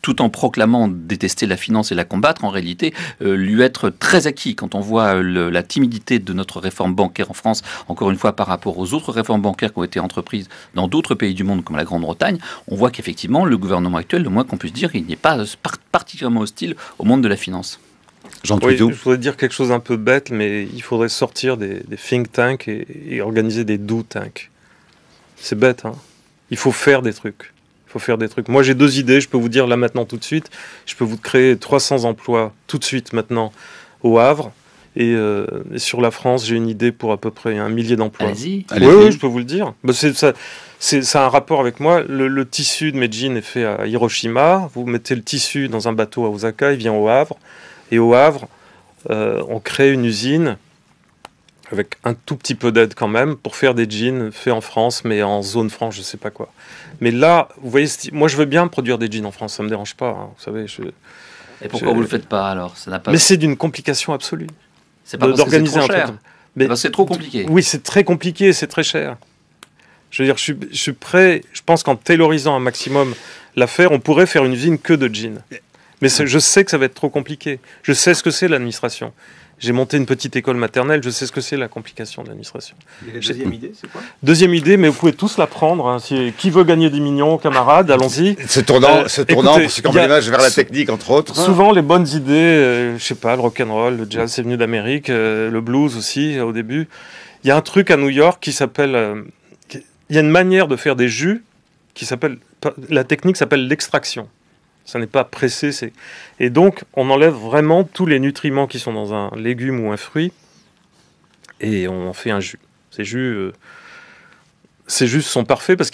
tout en proclamant détester la finance et la combattre, en réalité, lui être très acquis. Quand on voit la timidité de notre réforme bancaire en France, encore une fois par rapport aux autres réformes bancaires qui ont été entreprises dans d'autres pays du monde, comme la Grande-Bretagne, on voit qu'effectivement, le gouvernement actuel, le moins qu'on puisse dire, il n'est pas particulièrement hostile au monde de la finance. Jean Trudeau. Je voudrais dire quelque chose un peu bête, mais il faudrait sortir des think tanks et organiser des do tanks. C'est bête, hein. Il faut faire des trucs. Moi, j'ai 2 idées, je peux vous dire là maintenant tout de suite. Je peux vous créer 300 emplois tout de suite maintenant au Havre. Et sur la France, j'ai une idée pour à peu près 1 millier d'emplois. Allez-y. Oui, je peux vous le dire. Ça a un rapport avec moi. Le tissu de mes jeans est fait à Hiroshima. Vous mettez le tissu dans un bateau à Osaka, il vient au Havre. Et au Havre, on crée une usine avec un tout petit peu d'aide quand même, pour faire des jeans faits en France, mais en zone franche, je sais pas quoi. Mais là, vous voyez, moi je veux bien produire des jeans en France, ça me dérange pas, hein, vous savez. Et pourquoi vous le faites pas alors? Ça n'a pas... Mais c'est d'une complication absolue. C'est pas parce que c'est trop cher. Mais c'est trop compliqué. Oui, c'est très compliqué, c'est très cher. Je veux dire, je suis prêt, je pense qu'en taylorisant un maximum l'affaire, on pourrait faire une usine que de jeans. Mais je sais que ça va être trop compliqué. Je sais ce que c'est l'administration. J'ai monté une petite école maternelle, je sais ce que c'est la complication de l'administration. Et la deuxième idée, c'est quoi? Deuxième idée, mais vous pouvez tous la prendre. Hein. Qui veut gagner 10 millions, camarades, allons-y. Se tournant pour succomber l'image vers la technique, entre autres. Souvent, les bonnes idées, je sais pas, le rock'n'roll, le jazz, c'est venu d'Amérique, le blues aussi, au début. Il y a un truc à New York qui s'appelle... il y a une manière de faire des jus qui s'appelle... La technique s'appelle l'extraction. Ça n'est pas pressé. Et donc, on enlève vraiment tous les nutriments qui sont dans un légume ou un fruit et on en fait un jus. Ces jus sont parfaits parce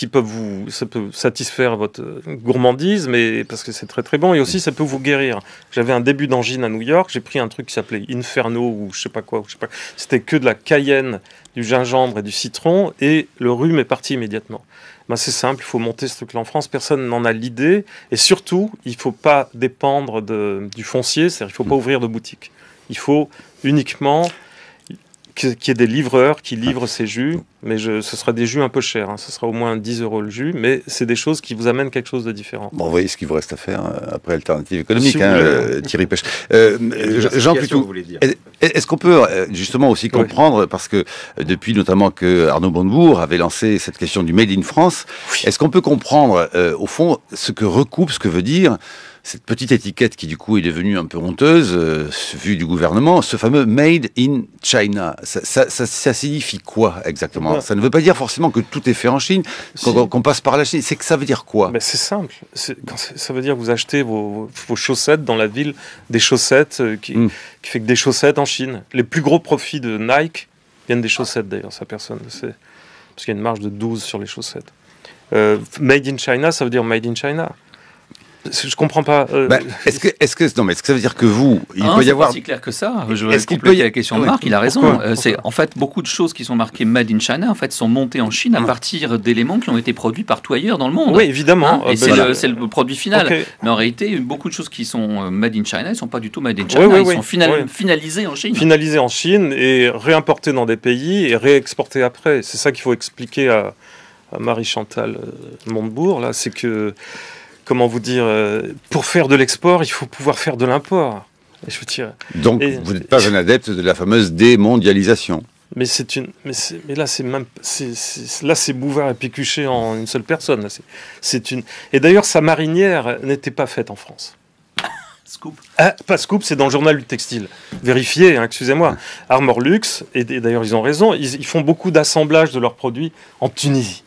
ça peut satisfaire votre gourmandise, mais parce que c'est très très bon, et aussi ça peut vous guérir. J'avais un début d'angine à New York, j'ai pris un truc qui s'appelait Inferno ou je sais pas quoi. C'était que de la cayenne, du gingembre et du citron, et le rhume est parti immédiatement. Ben, c'est simple, il faut monter ce truc-là en France, personne n'en a l'idée, et surtout, il ne faut pas dépendre du foncier, c'est-à-dire qu'il ne faut pas ouvrir de boutique. Il faut uniquement qu'il y ait des livreurs qui livrent ces jus, mais ce sera des jus un peu chers, hein. Ce sera au moins 10 € le jus, mais c'est des choses qui vous amènent quelque chose de différent. Bon, vous voyez ce qu'il vous reste à faire après Alternative économique, Thierry Pêche. Jean Plutôt, est-ce qu'on peut justement aussi comprendre, parce que depuis notamment que Arnaud Montebourg avait lancé cette question du Made in France, est-ce qu'on peut comprendre au fond ce que veut dire cette petite étiquette qui du coup est devenue un peu honteuse, vue du gouvernement, ce fameux Made in China, ça signifie quoi exactement? Ça ne veut pas dire forcément que tout est fait en Chine, qu'on passe par la Chine, c'est que ça veut dire quoi? Ben c'est simple, ça veut dire que vous achetez vos chaussettes dans la ville des chaussettes, qui fait que des chaussettes en Chine. Les plus gros profits de Nike viennent des chaussettes d'ailleurs, ça personne ne sait, parce qu'il y a une marge de 12 sur les chaussettes. Made in China, ça veut dire Made in China. Je comprends pas. Est-ce que ça veut dire que il peut y avoir... C'est pas si clair que ça. Je vais compléter la question de Marc, il a raison. C'est en fait beaucoup de choses qui sont marquées Made in China en fait sont montées en Chine à partir d'éléments qui ont été produits partout ailleurs dans le monde. Oui, évidemment. Et c'est le produit final. Okay. Mais en réalité, beaucoup de choses qui sont Made in China, ils ne sont pas du tout Made in China. Ils sont finalisés en Chine. Finalisés en Chine et réimportés dans des pays et réexportés après. C'est ça qu'il faut expliquer à Marie-Chantal Montebourg. Là, c'est que comment vous dire, pour faire de l'export, il faut pouvoir faire de l'import. Donc, vous n'êtes pas un adepte de la fameuse démondialisation. Mais là, c'est Bouvard et Pécuchet en une seule personne. Là, Et d'ailleurs, sa marinière n'était pas faite en France. Scoop. Pas Scoop, c'est dans le journal du textile. Vérifiez, excusez-moi. Armor Luxe, et d'ailleurs, ils ont raison, ils font beaucoup d'assemblage de leurs produits en Tunisie.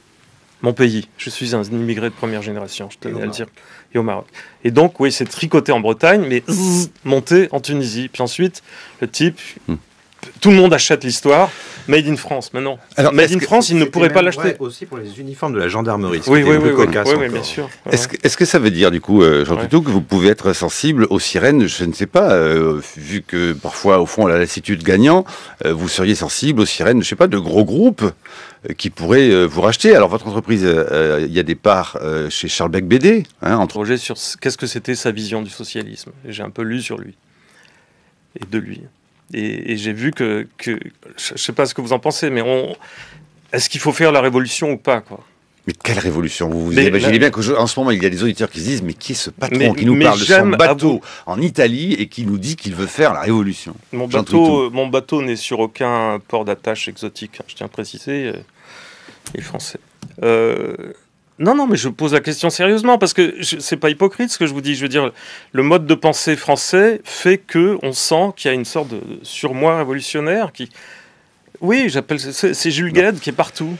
Mon pays. Je suis un immigré de première génération, je tenais à le dire, et au Maroc. Et donc, oui, c'est tricoté en Bretagne, mais monté en Tunisie. Puis ensuite, le type, tout le monde achète l'histoire, Made in France. Mais non, alors, Made in France, il ne pourrait pas l'acheter. Aussi pour les uniformes de la gendarmerie. Oui, bien sûr. Est-ce que ça veut dire, du coup, Jean Toutou, que vous pouvez être sensible aux sirènes, je ne sais pas, vu que parfois, au fond, à la lassitude gagnant, vous seriez sensible aux sirènes, je ne sais pas, de gros groupes qui pourraient vous racheter. Alors, votre entreprise, il y a des parts chez Charles-Bec BD. Projet sur qu'est-ce que c'était sa vision du socialisme. J'ai un peu lu sur lui. Et de lui. Et j'ai vu que je ne sais pas ce que vous en pensez, mais est-ce qu'il faut faire la révolution ou pas, quoi? Mais quelle révolution? Vous imaginez bien qu'en ce moment, il y a des auditeurs qui se disent « Mais qui est ce patron qui nous parle de son bateau en Italie et qui nous dit qu'il veut faire la révolution ?» Mon bateau n'est sur aucun port d'attache exotique, je tiens à préciser, il est français. Non, mais je pose la question sérieusement, parce que c'est pas hypocrite ce que je vous dis. Je veux dire, le mode de pensée français fait qu'on sent qu'il y a une sorte de surmoi révolutionnaire qui... Oui, c'est Jules Guesde qui est partout.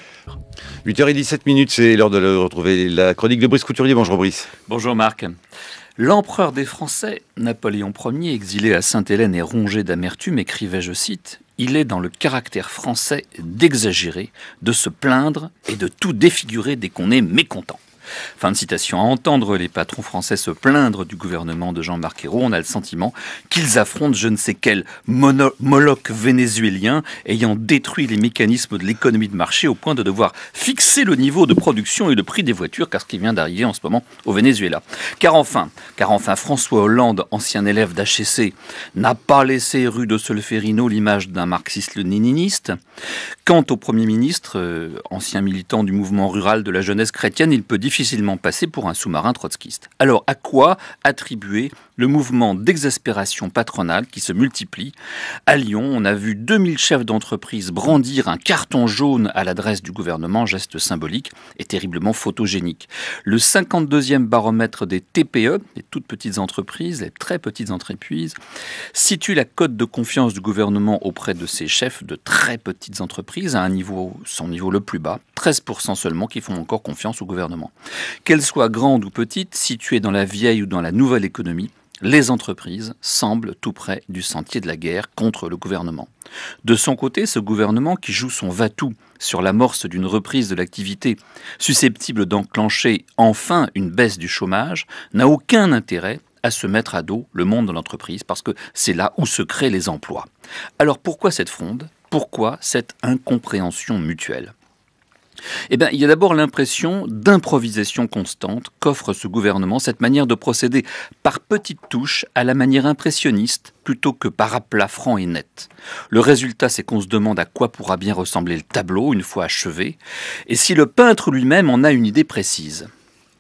8h17, c'est l'heure de retrouver la chronique de Brice Couturier. Bonjour Brice. Bonjour Marc. L'empereur des Français, Napoléon Ier, exilé à Sainte-Hélène et rongé d'amertume, écrivait, je cite, « Il est dans le caractère français d'exagérer, de se plaindre et de tout défigurer dès qu'on est mécontent. » Fin de citation. À entendre les patrons français se plaindre du gouvernement de Jean-Marc Ayrault, on a le sentiment qu'ils affrontent je ne sais quel Moloch vénézuélien ayant détruit les mécanismes de l'économie de marché au point de devoir fixer le niveau de production et le prix des voitures, car ce qui vient d'arriver en ce moment au Venezuela. Car enfin, François Hollande, ancien élève d'HEC, n'a pas laissé rue de Solferino l'image d'un marxiste-léniniste. Quant au Premier ministre, ancien militant du mouvement rural de la jeunesse chrétienne, il peut difficilement passer pour un sous-marin trotskiste. Alors, à quoi attribuer le mouvement d'exaspération patronale qui se multiplie? À Lyon, on a vu 2000 chefs d'entreprise brandir un carton jaune à l'adresse du gouvernement, geste symbolique et terriblement photogénique. Le 52e baromètre des TPE, les toutes petites entreprises, les très petites entreprises, situe la cote de confiance du gouvernement auprès de ses chefs de très petites entreprises à son niveau le plus bas, 13% seulement qui font encore confiance au gouvernement. Qu'elles soient grandes ou petites, situées dans la vieille ou dans la nouvelle économie, les entreprises semblent tout près du sentier de la guerre contre le gouvernement. De son côté, ce gouvernement qui joue son va-tout sur l'amorce d'une reprise de l'activité susceptible d'enclencher enfin une baisse du chômage, n'a aucun intérêt à se mettre à dos le monde de l'entreprise parce que c'est là où se créent les emplois. Alors pourquoi cette fronde? Pourquoi cette incompréhension mutuelle? Eh bien, il y a d'abord l'impression d'improvisation constante qu'offre ce gouvernement, cette manière de procéder par petites touches à la manière impressionniste plutôt que par aplat franc et net. Le résultat, c'est qu'on se demande à quoi pourra bien ressembler le tableau une fois achevé, et si le peintre lui-même en a une idée précise.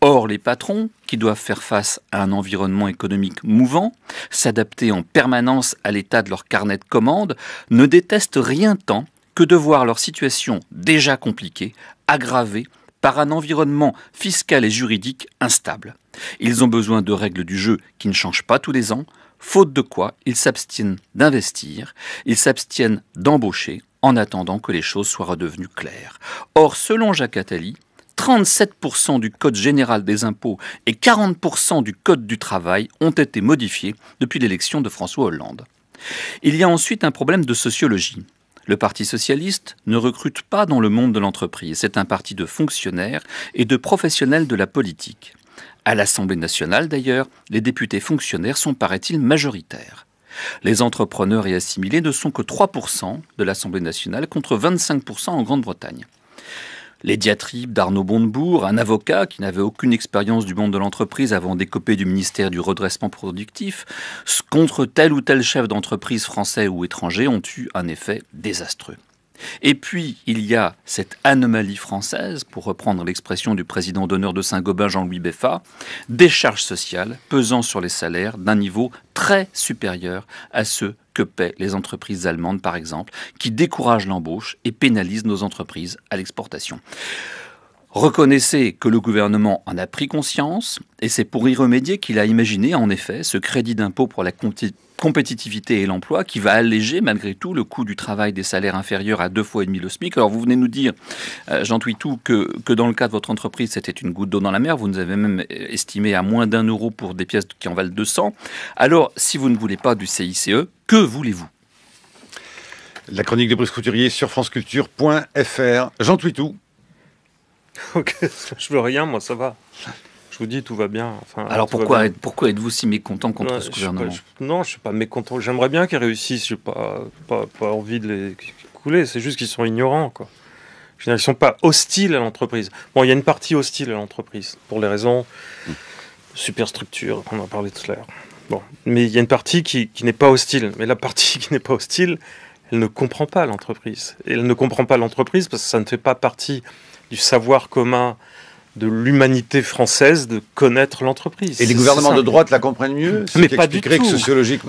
Or, les patrons, qui doivent faire face à un environnement économique mouvant, s'adapter en permanence à l'état de leur carnet de commandes, ne détestent rien tant que de voir leur situation déjà compliquée, aggravée par un environnement fiscal et juridique instable. Ils ont besoin de règles du jeu qui ne changent pas tous les ans, faute de quoi ils s'abstiennent d'investir, ils s'abstiennent d'embaucher en attendant que les choses soient redevenues claires. Or, selon Jacques Attali, 37% du Code général des impôts et 40% du Code du travail ont été modifiés depuis l'élection de François Hollande. Il y a ensuite un problème de sociologie. Le Parti socialiste ne recrute pas dans le monde de l'entreprise. C'est un parti de fonctionnaires et de professionnels de la politique. À l'Assemblée nationale, d'ailleurs, les députés fonctionnaires sont, paraît-il, majoritaires. Les entrepreneurs et assimilés ne sont que 3% de l'Assemblée nationale contre 25% en Grande-Bretagne. Les diatribes d'Arnaud Montebourg, un avocat qui n'avait aucune expérience du monde de l'entreprise avant d'écoper du ministère du redressement productif, contre tel ou tel chef d'entreprise français ou étranger ont eu un effet désastreux. Et puis, il y a cette anomalie française, pour reprendre l'expression du président d'honneur de Saint-Gobain, Jean-Louis Beffa, des charges sociales pesant sur les salaires d'un niveau très supérieur à ceux que paient les entreprises allemandes, par exemple, qui découragent l'embauche et pénalisent nos entreprises à l'exportation. Reconnaissez que le gouvernement en a pris conscience, et c'est pour y remédier qu'il a imaginé, en effet, ce crédit d'impôt pour la compétitivité et l'emploi qui va alléger malgré tout le coût du travail des salaires inférieurs à 2,5 fois le SMIC. Alors vous venez nous dire, Jean Twitou, que dans le cas de votre entreprise, c'était une goutte d'eau dans la mer. Vous nous avez même estimé à moins d'1 euro pour des pièces qui en valent 200. Alors, si vous ne voulez pas du CICE, que voulez-vous ? La chronique de Brice Couturier sur franceculture.fr. Jean Twitou. Ok, je veux rien, moi ça va. Je vous dis, tout va bien. Enfin, alors pourquoi êtes-vous si mécontent contre ce gouvernement ? Non, je ne suis pas mécontent. J'aimerais bien qu'ils réussissent. Je n'ai pas envie de les couler. C'est juste qu'ils sont ignorants, quoi. Je veux dire, ils ne sont pas hostiles à l'entreprise. Bon, il y a une partie hostile à l'entreprise, pour les raisons de superstructure, on en a parlé tout à l'heure. Bon. Mais il y a une partie qui n'est pas hostile. Mais la partie qui n'est pas hostile, elle ne comprend pas l'entreprise. Et elle ne comprend pas l'entreprise parce que ça ne fait pas partie du savoir commun de l'humanité française de connaître l'entreprise. Et les gouvernements de droite la comprennent mieux ? Mais pas du tout.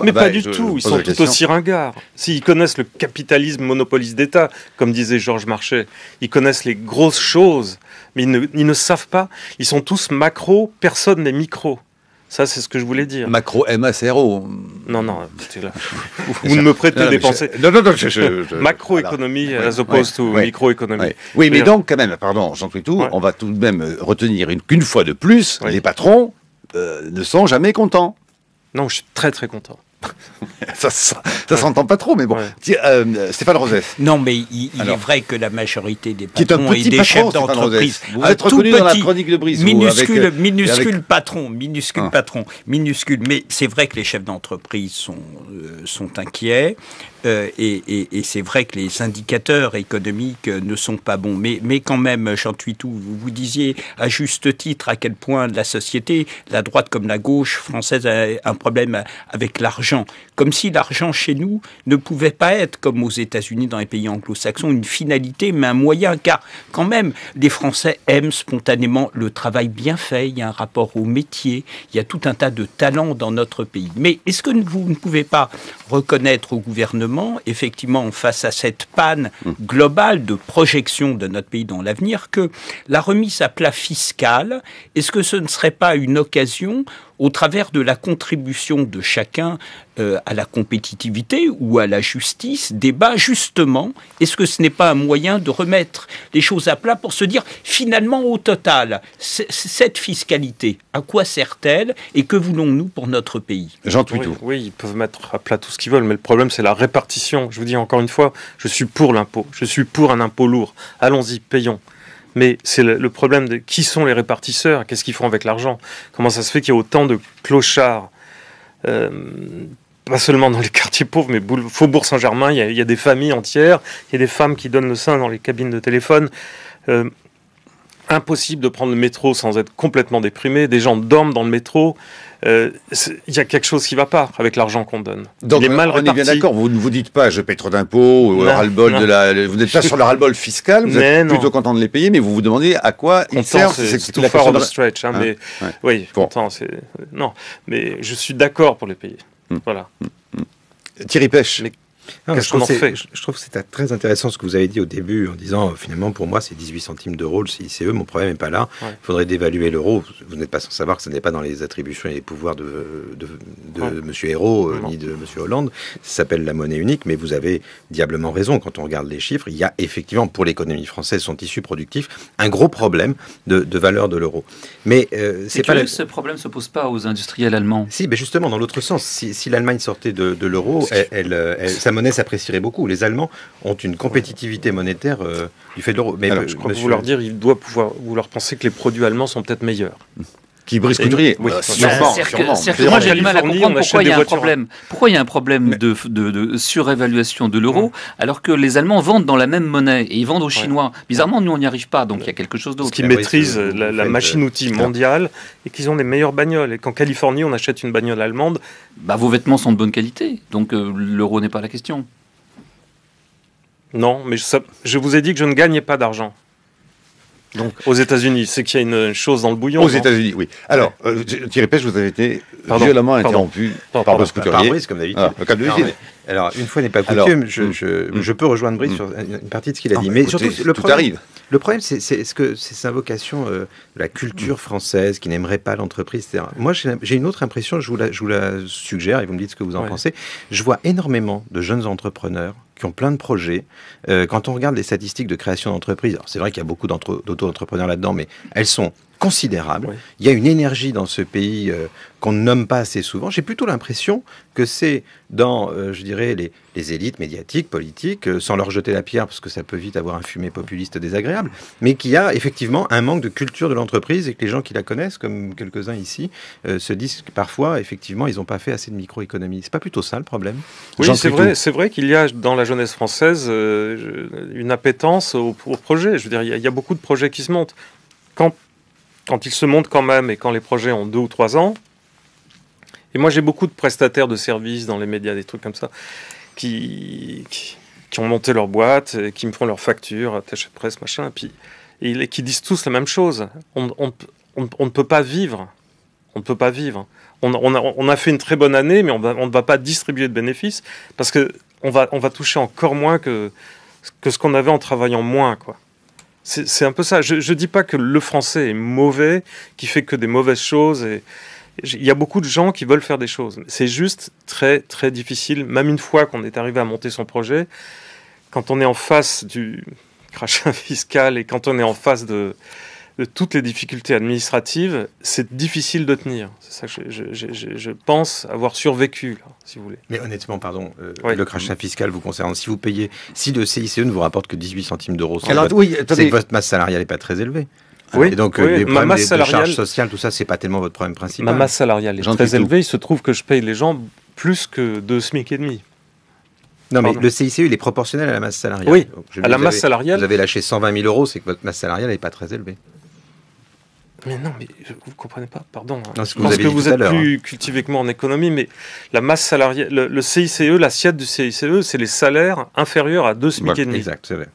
Mais pas du tout. Ils sont tout aussi ringards. S'ils connaissent le capitalisme monopoliste d'État, comme disait Georges Marchais, ils connaissent les grosses choses, mais ils ne savent pas. Ils sont tous macro, personne n'est micro. Ça, c'est ce que je voulais dire. Macro, M-A-C-R-O. Non, là. Vous ne me prêtez des pensées. Non, Macroéconomie as opposed to microéconomie. Oui, mais donc, quand même, pardon, Jean Twitou, on va tout de même retenir qu'une fois de plus, les patrons ne sont jamais contents. Non, je suis très très content. Ça s'entend pas trop, mais bon. Stéphane Rosès. Non, mais il est vrai que la majorité des patrons et des chefs d'entreprise, vous êtes reconnu dans la chronique de Brice, minuscule patron, mais c'est vrai que les chefs d'entreprise sont inquiets. Et c'est vrai que les indicateurs économiques ne sont pas bons. Mais quand même, Jean Twitou, vous disiez à juste titre à quel point la société, la droite comme la gauche française, a un problème avec l'argent. Comme si l'argent chez nous ne pouvait pas être, comme aux États-Unis, dans les pays anglo-saxons, une finalité, mais un moyen. Car quand même, les Français aiment spontanément le travail bien fait. Il y a un rapport au métier. Il y a tout un tas de talents dans notre pays. Mais est-ce que vous ne pouvez pas reconnaître au gouvernement, effectivement, face à cette panne globale de projection de notre pays dans l'avenir, que la remise à plat fiscale, est-ce que ce ne serait pas une occasion, au travers de la contribution de chacun à la compétitivité ou à la justice, débat justement, est-ce que ce n'est pas un moyen de remettre les choses à plat pour se dire, finalement, au total, cette fiscalité, à quoi sert-elle et que voulons-nous pour notre pays ? Jean Twitou. Oui, ils peuvent mettre à plat tout ce qu'ils veulent, mais le problème, c'est la répartition. Je vous dis encore une fois, je suis pour l'impôt. Je suis pour un impôt lourd. Allons-y, payons. Mais c'est le problème de qui sont les répartisseurs, qu'est-ce qu'ils font avec l'argent ? Comment ça se fait qu'il y a autant de clochards, pas seulement dans les quartiers pauvres, mais Faubourg Saint-Germain, il y a des familles entières, il y a des femmes qui donnent le sein dans les cabines de téléphone. Impossible de prendre le métro sans être complètement déprimé, des gens dorment dans le métro. Il y a quelque chose qui ne va pas avec l'argent qu'on donne. Donc, il est mal réparti. On est bien d'accord, vous ne vous dites pas je paie trop d'impôts, ou ras-le-bol vous n'êtes pas sur le ras-le-bol fiscal, vous êtes plutôt content de les payer, mais vous vous demandez à quoi ils servent. C'est tout far on the stretch, mais oui, content, non, mais je suis d'accord pour les payer. Voilà. Thierry Pêche. Non, je trouve que c'est très intéressant ce que vous avez dit au début en disant finalement pour moi c'est 18 centimes d'euros le CICE, mon problème n'est pas là, il faudrait dévaluer l'euro. Vous n'êtes pas sans savoir que ce n'est pas dans les attributions et les pouvoirs de M. Hérault ni de M. Hollande, ça s'appelle la monnaie unique, mais vous avez diablement raison quand on regarde les chiffres, il y a effectivement pour l'économie française, son tissu productif, un gros problème de valeur de l'euro. Mais c'est pas ce problème ne se pose pas aux industriels allemands. Si, mais justement dans l'autre sens, si l'Allemagne sortait de l'euro, sa monnaie s'apprécierait beaucoup. Les Allemands ont une compétitivité monétaire du fait de l'euro. Mais alors, je crois que vous leur dire, il doit pouvoir, vous leur pensez que les produits allemands sont peut-être meilleurs. Qui Brice Couturier. Oui, sûrement. Moi, j'ai du mal à comprendre pourquoi il y a un problème. Pourquoi il y a un problème de surévaluation de l'euro, alors que les Allemands vendent dans la même monnaie et ils vendent aux Chinois. Bizarrement, nous, on n'y arrive pas, donc il y a quelque chose d'autre. Parce qu'ils maîtrisent la machine-outil mondiale et qu'ils ont les meilleures bagnoles. Et qu'en Californie, on achète une bagnole allemande. Vos vêtements sont de bonne qualité, donc l'euro n'est pas la question. Non, mais je vous ai dit que je ne gagnais pas d'argent. Donc, aux États-Unis, c'est qu'il y a une chose dans le bouillon. Aux États-Unis, oui. Alors, Thierry Pêche, vous avez été violemment interrompu par Brice Couturier. Par Brice, comme d'habitude. Alors, une fois n'est pas coutume, je peux rejoindre Brice sur une partie de ce qu'il a dit. Mais surtout, le problème, c'est sa vocation de la culture française qui n'aimerait pas l'entreprise, etc. Moi, j'ai une autre impression, je vous la suggère, et vous me dites ce que vous en pensez. Je vois énormément de jeunes entrepreneurs qui ont plein de projets. Quand on regarde les statistiques de création d'entreprises, c'est vrai qu'il y a beaucoup d'auto-entrepreneurs là-dedans, mais elles sont considérables. Il y a une énergie dans ce pays qu'on ne nomme pas assez souvent. J'ai plutôt l'impression que c'est dans, je dirais, les élites médiatiques, politiques, sans leur jeter la pierre, parce que ça peut vite avoir un fumet populiste désagréable, mais qu'il y a effectivement un manque de culture de l'entreprise et que les gens qui la connaissent, comme quelques-uns ici, se disent que parfois, effectivement, ils n'ont pas fait assez de microéconomie. C'est pas plutôt ça le problème? Oui, c'est vrai qu'il y a dans la jeunesse française une appétence au projet. Je veux dire, il y a beaucoup de projets qui se montent. Quand ils se montent quand même et quand les projets ont 2 ou 3 ans, et moi j'ai beaucoup de prestataires de services dans les médias, des trucs comme ça, qui ont monté leur boîte, qui me font leurs factures, attaché de presse, machin, et qui disent tous la même chose. On ne peut pas vivre. On ne peut pas vivre. On a fait une très bonne année, mais on ne va pas distribuer de bénéfices parce qu'on va toucher encore moins que ce qu'on avait en travaillant moins, quoi. C'est un peu ça. Je ne dis pas que le français est mauvais, qui fait que des mauvaises choses. Il y a beaucoup de gens qui veulent faire des choses. C'est juste très, très difficile, même une fois qu'on est arrivé à monter son projet, quand on est en face du crachat fiscal et quand on est en face de toutes les difficultés administratives, c'est difficile de tenir. C'est ça que je pense avoir survécu, là, si vous voulez. Mais honnêtement, pardon, le crachat fiscal vous concerne. Si le CICE ne vous rapporte que 18 centimes d'euros, c'est que votre masse salariale n'est pas très élevée. Oui, et donc les problèmes de charges sociales, tout ça, c'est pas tellement votre problème principal. Ma masse salariale est très élevée. Il se trouve que je paye les gens plus que 2 SMIC et demi. Non, mais le CICE, il est proportionnel à la masse salariale. Oui, à la masse salariale. Vous avez lâché 120 000 euros, c'est que votre masse salariale n'est pas très élevée. Mais non, mais vous ne comprenez pas, pardon. Non, je pense que vous êtes plus cultivé que moi en économie, mais la masse salariale, le CICE, l'assiette du CICE, c'est les salaires inférieurs à 2 SMIC et demi. Exact, c'est vrai.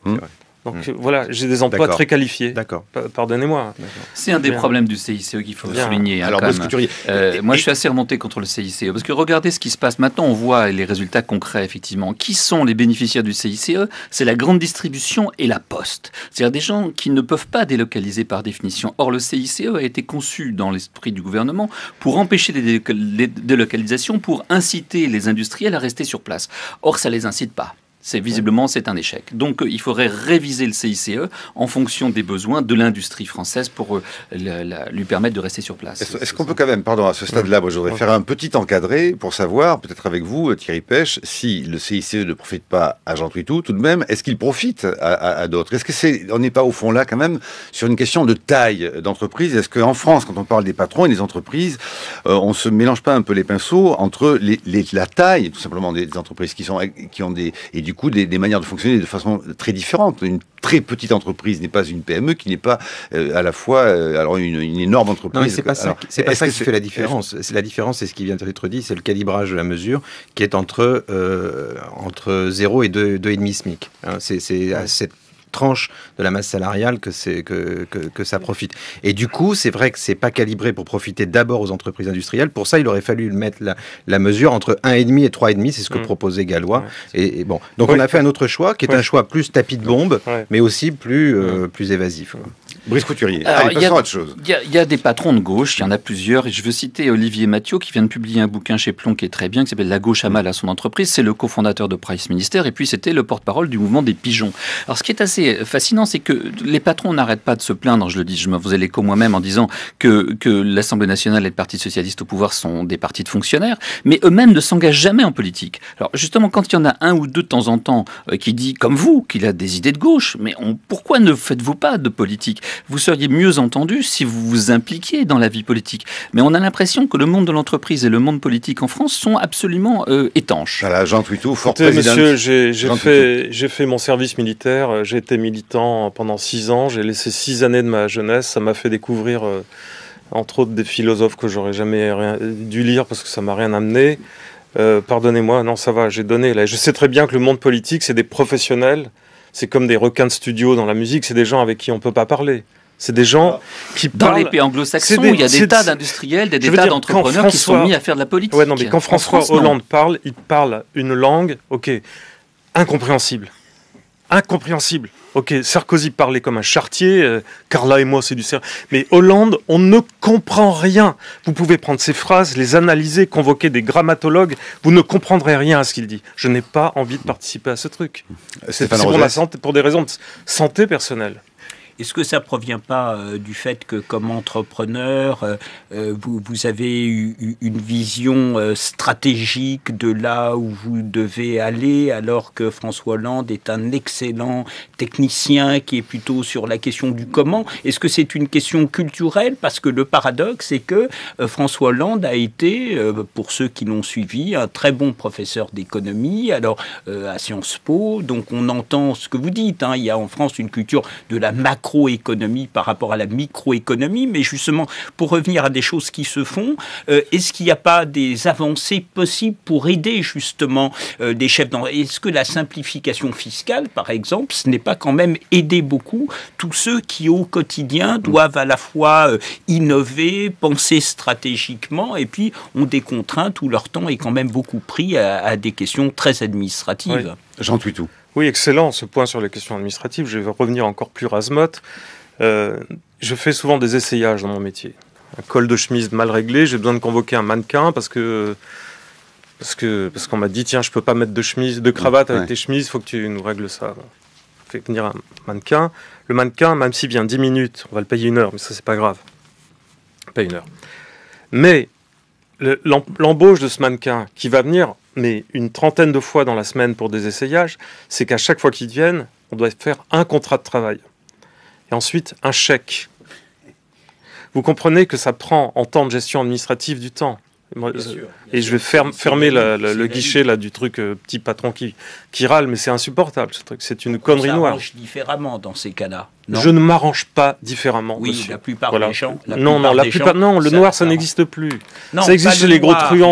Donc voilà, j'ai des emplois très qualifiés. D'accord. Pardonnez-moi. C'est un des problèmes du CICE qu'il faut souligner. Alors, moi, je suis assez remonté contre le CICE. Parce que regardez ce qui se passe maintenant. On voit les résultats concrets, effectivement. Qui sont les bénéficiaires du CICE? C'est la grande distribution et la poste. C'est-à-dire des gens qui ne peuvent pas délocaliser par définition. Or, le CICE a été conçu dans l'esprit du gouvernement pour empêcher les délocalisations, pour inciter les industriels à rester sur place. Or, ça ne les incite pas. Visiblement, c'est un échec. Donc, il faudrait réviser le CICE en fonction des besoins de l'industrie française pour lui permettre de rester sur place. Est-ce qu'on peut quand même, pardon, à ce stade-là, moi, je voudrais faire un petit encadré pour savoir, peut-être avec vous, Thierry Pêche, si le CICE ne profite pas à Jean Twitou, tout de même, est-ce qu'il profite à d'autres? Est-ce que on n'est pas au fond là, quand même, sur une question de taille d'entreprise? Est-ce qu'en France, quand on parle des patrons et des entreprises, on ne se mélange pas un peu les pinceaux entre la taille, tout simplement, des entreprises qui ont des... Et du coup, des manières de fonctionner de façon très différente. Une très petite entreprise n'est pas une PME, qui n'est pas à la fois alors une énorme entreprise. Non, mais c'est pas ça. C'est pas ça qui fait la différence. La différence, c'est ce qui vient d'être dit, c'est le calibrage de la mesure qui est entre 0 et 2,5 SMIC. C'est à cette tranche de la masse salariale que ça profite. Et du coup, c'est vrai que c'est pas calibré pour profiter d'abord aux entreprises industrielles. Pour ça, il aurait fallu mettre la mesure entre 1,5 et 3,5, c'est ce que proposait Gallois. Et bon, donc on a fait un autre choix, qui est un choix plus tapis de bombe, mais aussi plus évasif. Brice Couturier. Allez, passons à autre chose. Il y a des patrons de gauche, il y en a plusieurs, et je veux citer Olivier Mathieu, qui vient de publier un bouquin chez Plon qui est très bien, qui s'appelle La gauche a mal à son entreprise. C'est le cofondateur de Price Minister, et puis c'était le porte-parole du mouvement des pigeons. Alors ce qui est assez fascinant, c'est que les patrons n'arrêtent pas de se plaindre, je le dis, je me faisais l'écho moi-même en disant que l'Assemblée nationale et le Parti socialiste au pouvoir sont des partis de fonctionnaires, mais eux-mêmes ne s'engagent jamais en politique. Alors justement, quand il y en a un ou deux de temps en temps qui dit, comme vous, qu'il a des idées de gauche, mais pourquoi ne faites-vous pas de politique? vous seriez mieux entendu si vous vous impliquiez dans la vie politique. Mais on a l'impression que le monde de l'entreprise et le monde politique en France sont absolument étanches. Voilà, Jean Twitou, fort Écoutez, président. monsieur, j'ai fait mon service militaire, j'ai été militant pendant 6 ans, j'ai laissé 6 années de ma jeunesse, ça m'a fait découvrir entre autres des philosophes que j'aurais jamais dû lire parce que ça m'a rien amené. Pardonnez-moi, non ça va, j'ai donné là. Je sais très bien que le monde politique c'est des professionnels, c'est comme des requins de studio dans la musique, c'est des gens avec qui on peut pas parler. C'est des gens qui parlent... Dans les pays anglo-saxons, il y a des tas d'industriels, des tas d'entrepreneurs qui sont mis à faire de la politique. Ouais, non, mais quand François Hollande parle, il parle une langue, ok, incompréhensible. Incompréhensible. Ok, Sarkozy parlait comme un charretier, Carla et moi c'est du sérieux. Mais Hollande, on ne comprend rien. Vous pouvez prendre ces phrases, les analyser, convoquer des grammatologues, vous ne comprendrez rien à ce qu'il dit. Je n'ai pas envie de participer à ce truc. C'est pour ma santé, pour des raisons de santé personnelle. Est-ce que ça ne provient pas du fait que, comme entrepreneur, vous avez une vision stratégique de là où vous devez aller, alors que François Hollande est un excellent technicien qui est plutôt sur la question du comment? Est-ce que c'est une question culturelle? Parce que le paradoxe, c'est que François Hollande a été, pour ceux qui l'ont suivi, un très bon professeur d'économie, alors à Sciences Po. Donc on entend ce que vous dites, hein, il y a en France une culture de la macroéconomie par rapport à la microéconomie, mais justement, pour revenir à des choses qui se font, est-ce qu'il n'y a pas des avancées possibles pour aider justement des chefs d'entreprise? Est-ce que la simplification fiscale, par exemple, ce n'est pas quand même aider beaucoup tous ceux qui, au quotidien, doivent à la fois innover, penser stratégiquement, et puis ont des contraintes où leur temps est quand même beaucoup pris à des questions très administratives? Oui. Jean Twitou. Oui, excellent, ce point sur les questions administratives. Je vais revenir encore plus rasmote. Je fais souvent des essayages dans mon métier. Un col de chemise mal réglé, j'ai besoin de convoquer un mannequin parce qu'on m'a dit, tiens, je peux pas mettre de cravate avec tes chemises, il faut que tu nous règles ça. On fait venir un mannequin. Le mannequin, même s'il vient 10 minutes, on va le payer 1 heure, mais ça, c'est pas grave. Pas 1 heure. Mais l'embauche de ce mannequin qui va venir mais une trentaine de fois dans la semaine pour des essayages, c'est qu'à chaque fois qu'ils viennent, on doit faire un contrat de travail. Et ensuite, un chèque. Vous comprenez que ça prend, en temps de gestion administrative, du temps. Et je vais fermer le guichet là, du truc petit patron qui râle, mais c'est insupportable ce truc, c'est une connerie noire. On s'arrange différemment dans ces cas-là. Je ne m'arrange pas différemment. Oui, monsieur. la plupart voilà. des gens. Non, le noir ça n'existe plus. Non, ça existe chez les gros truands.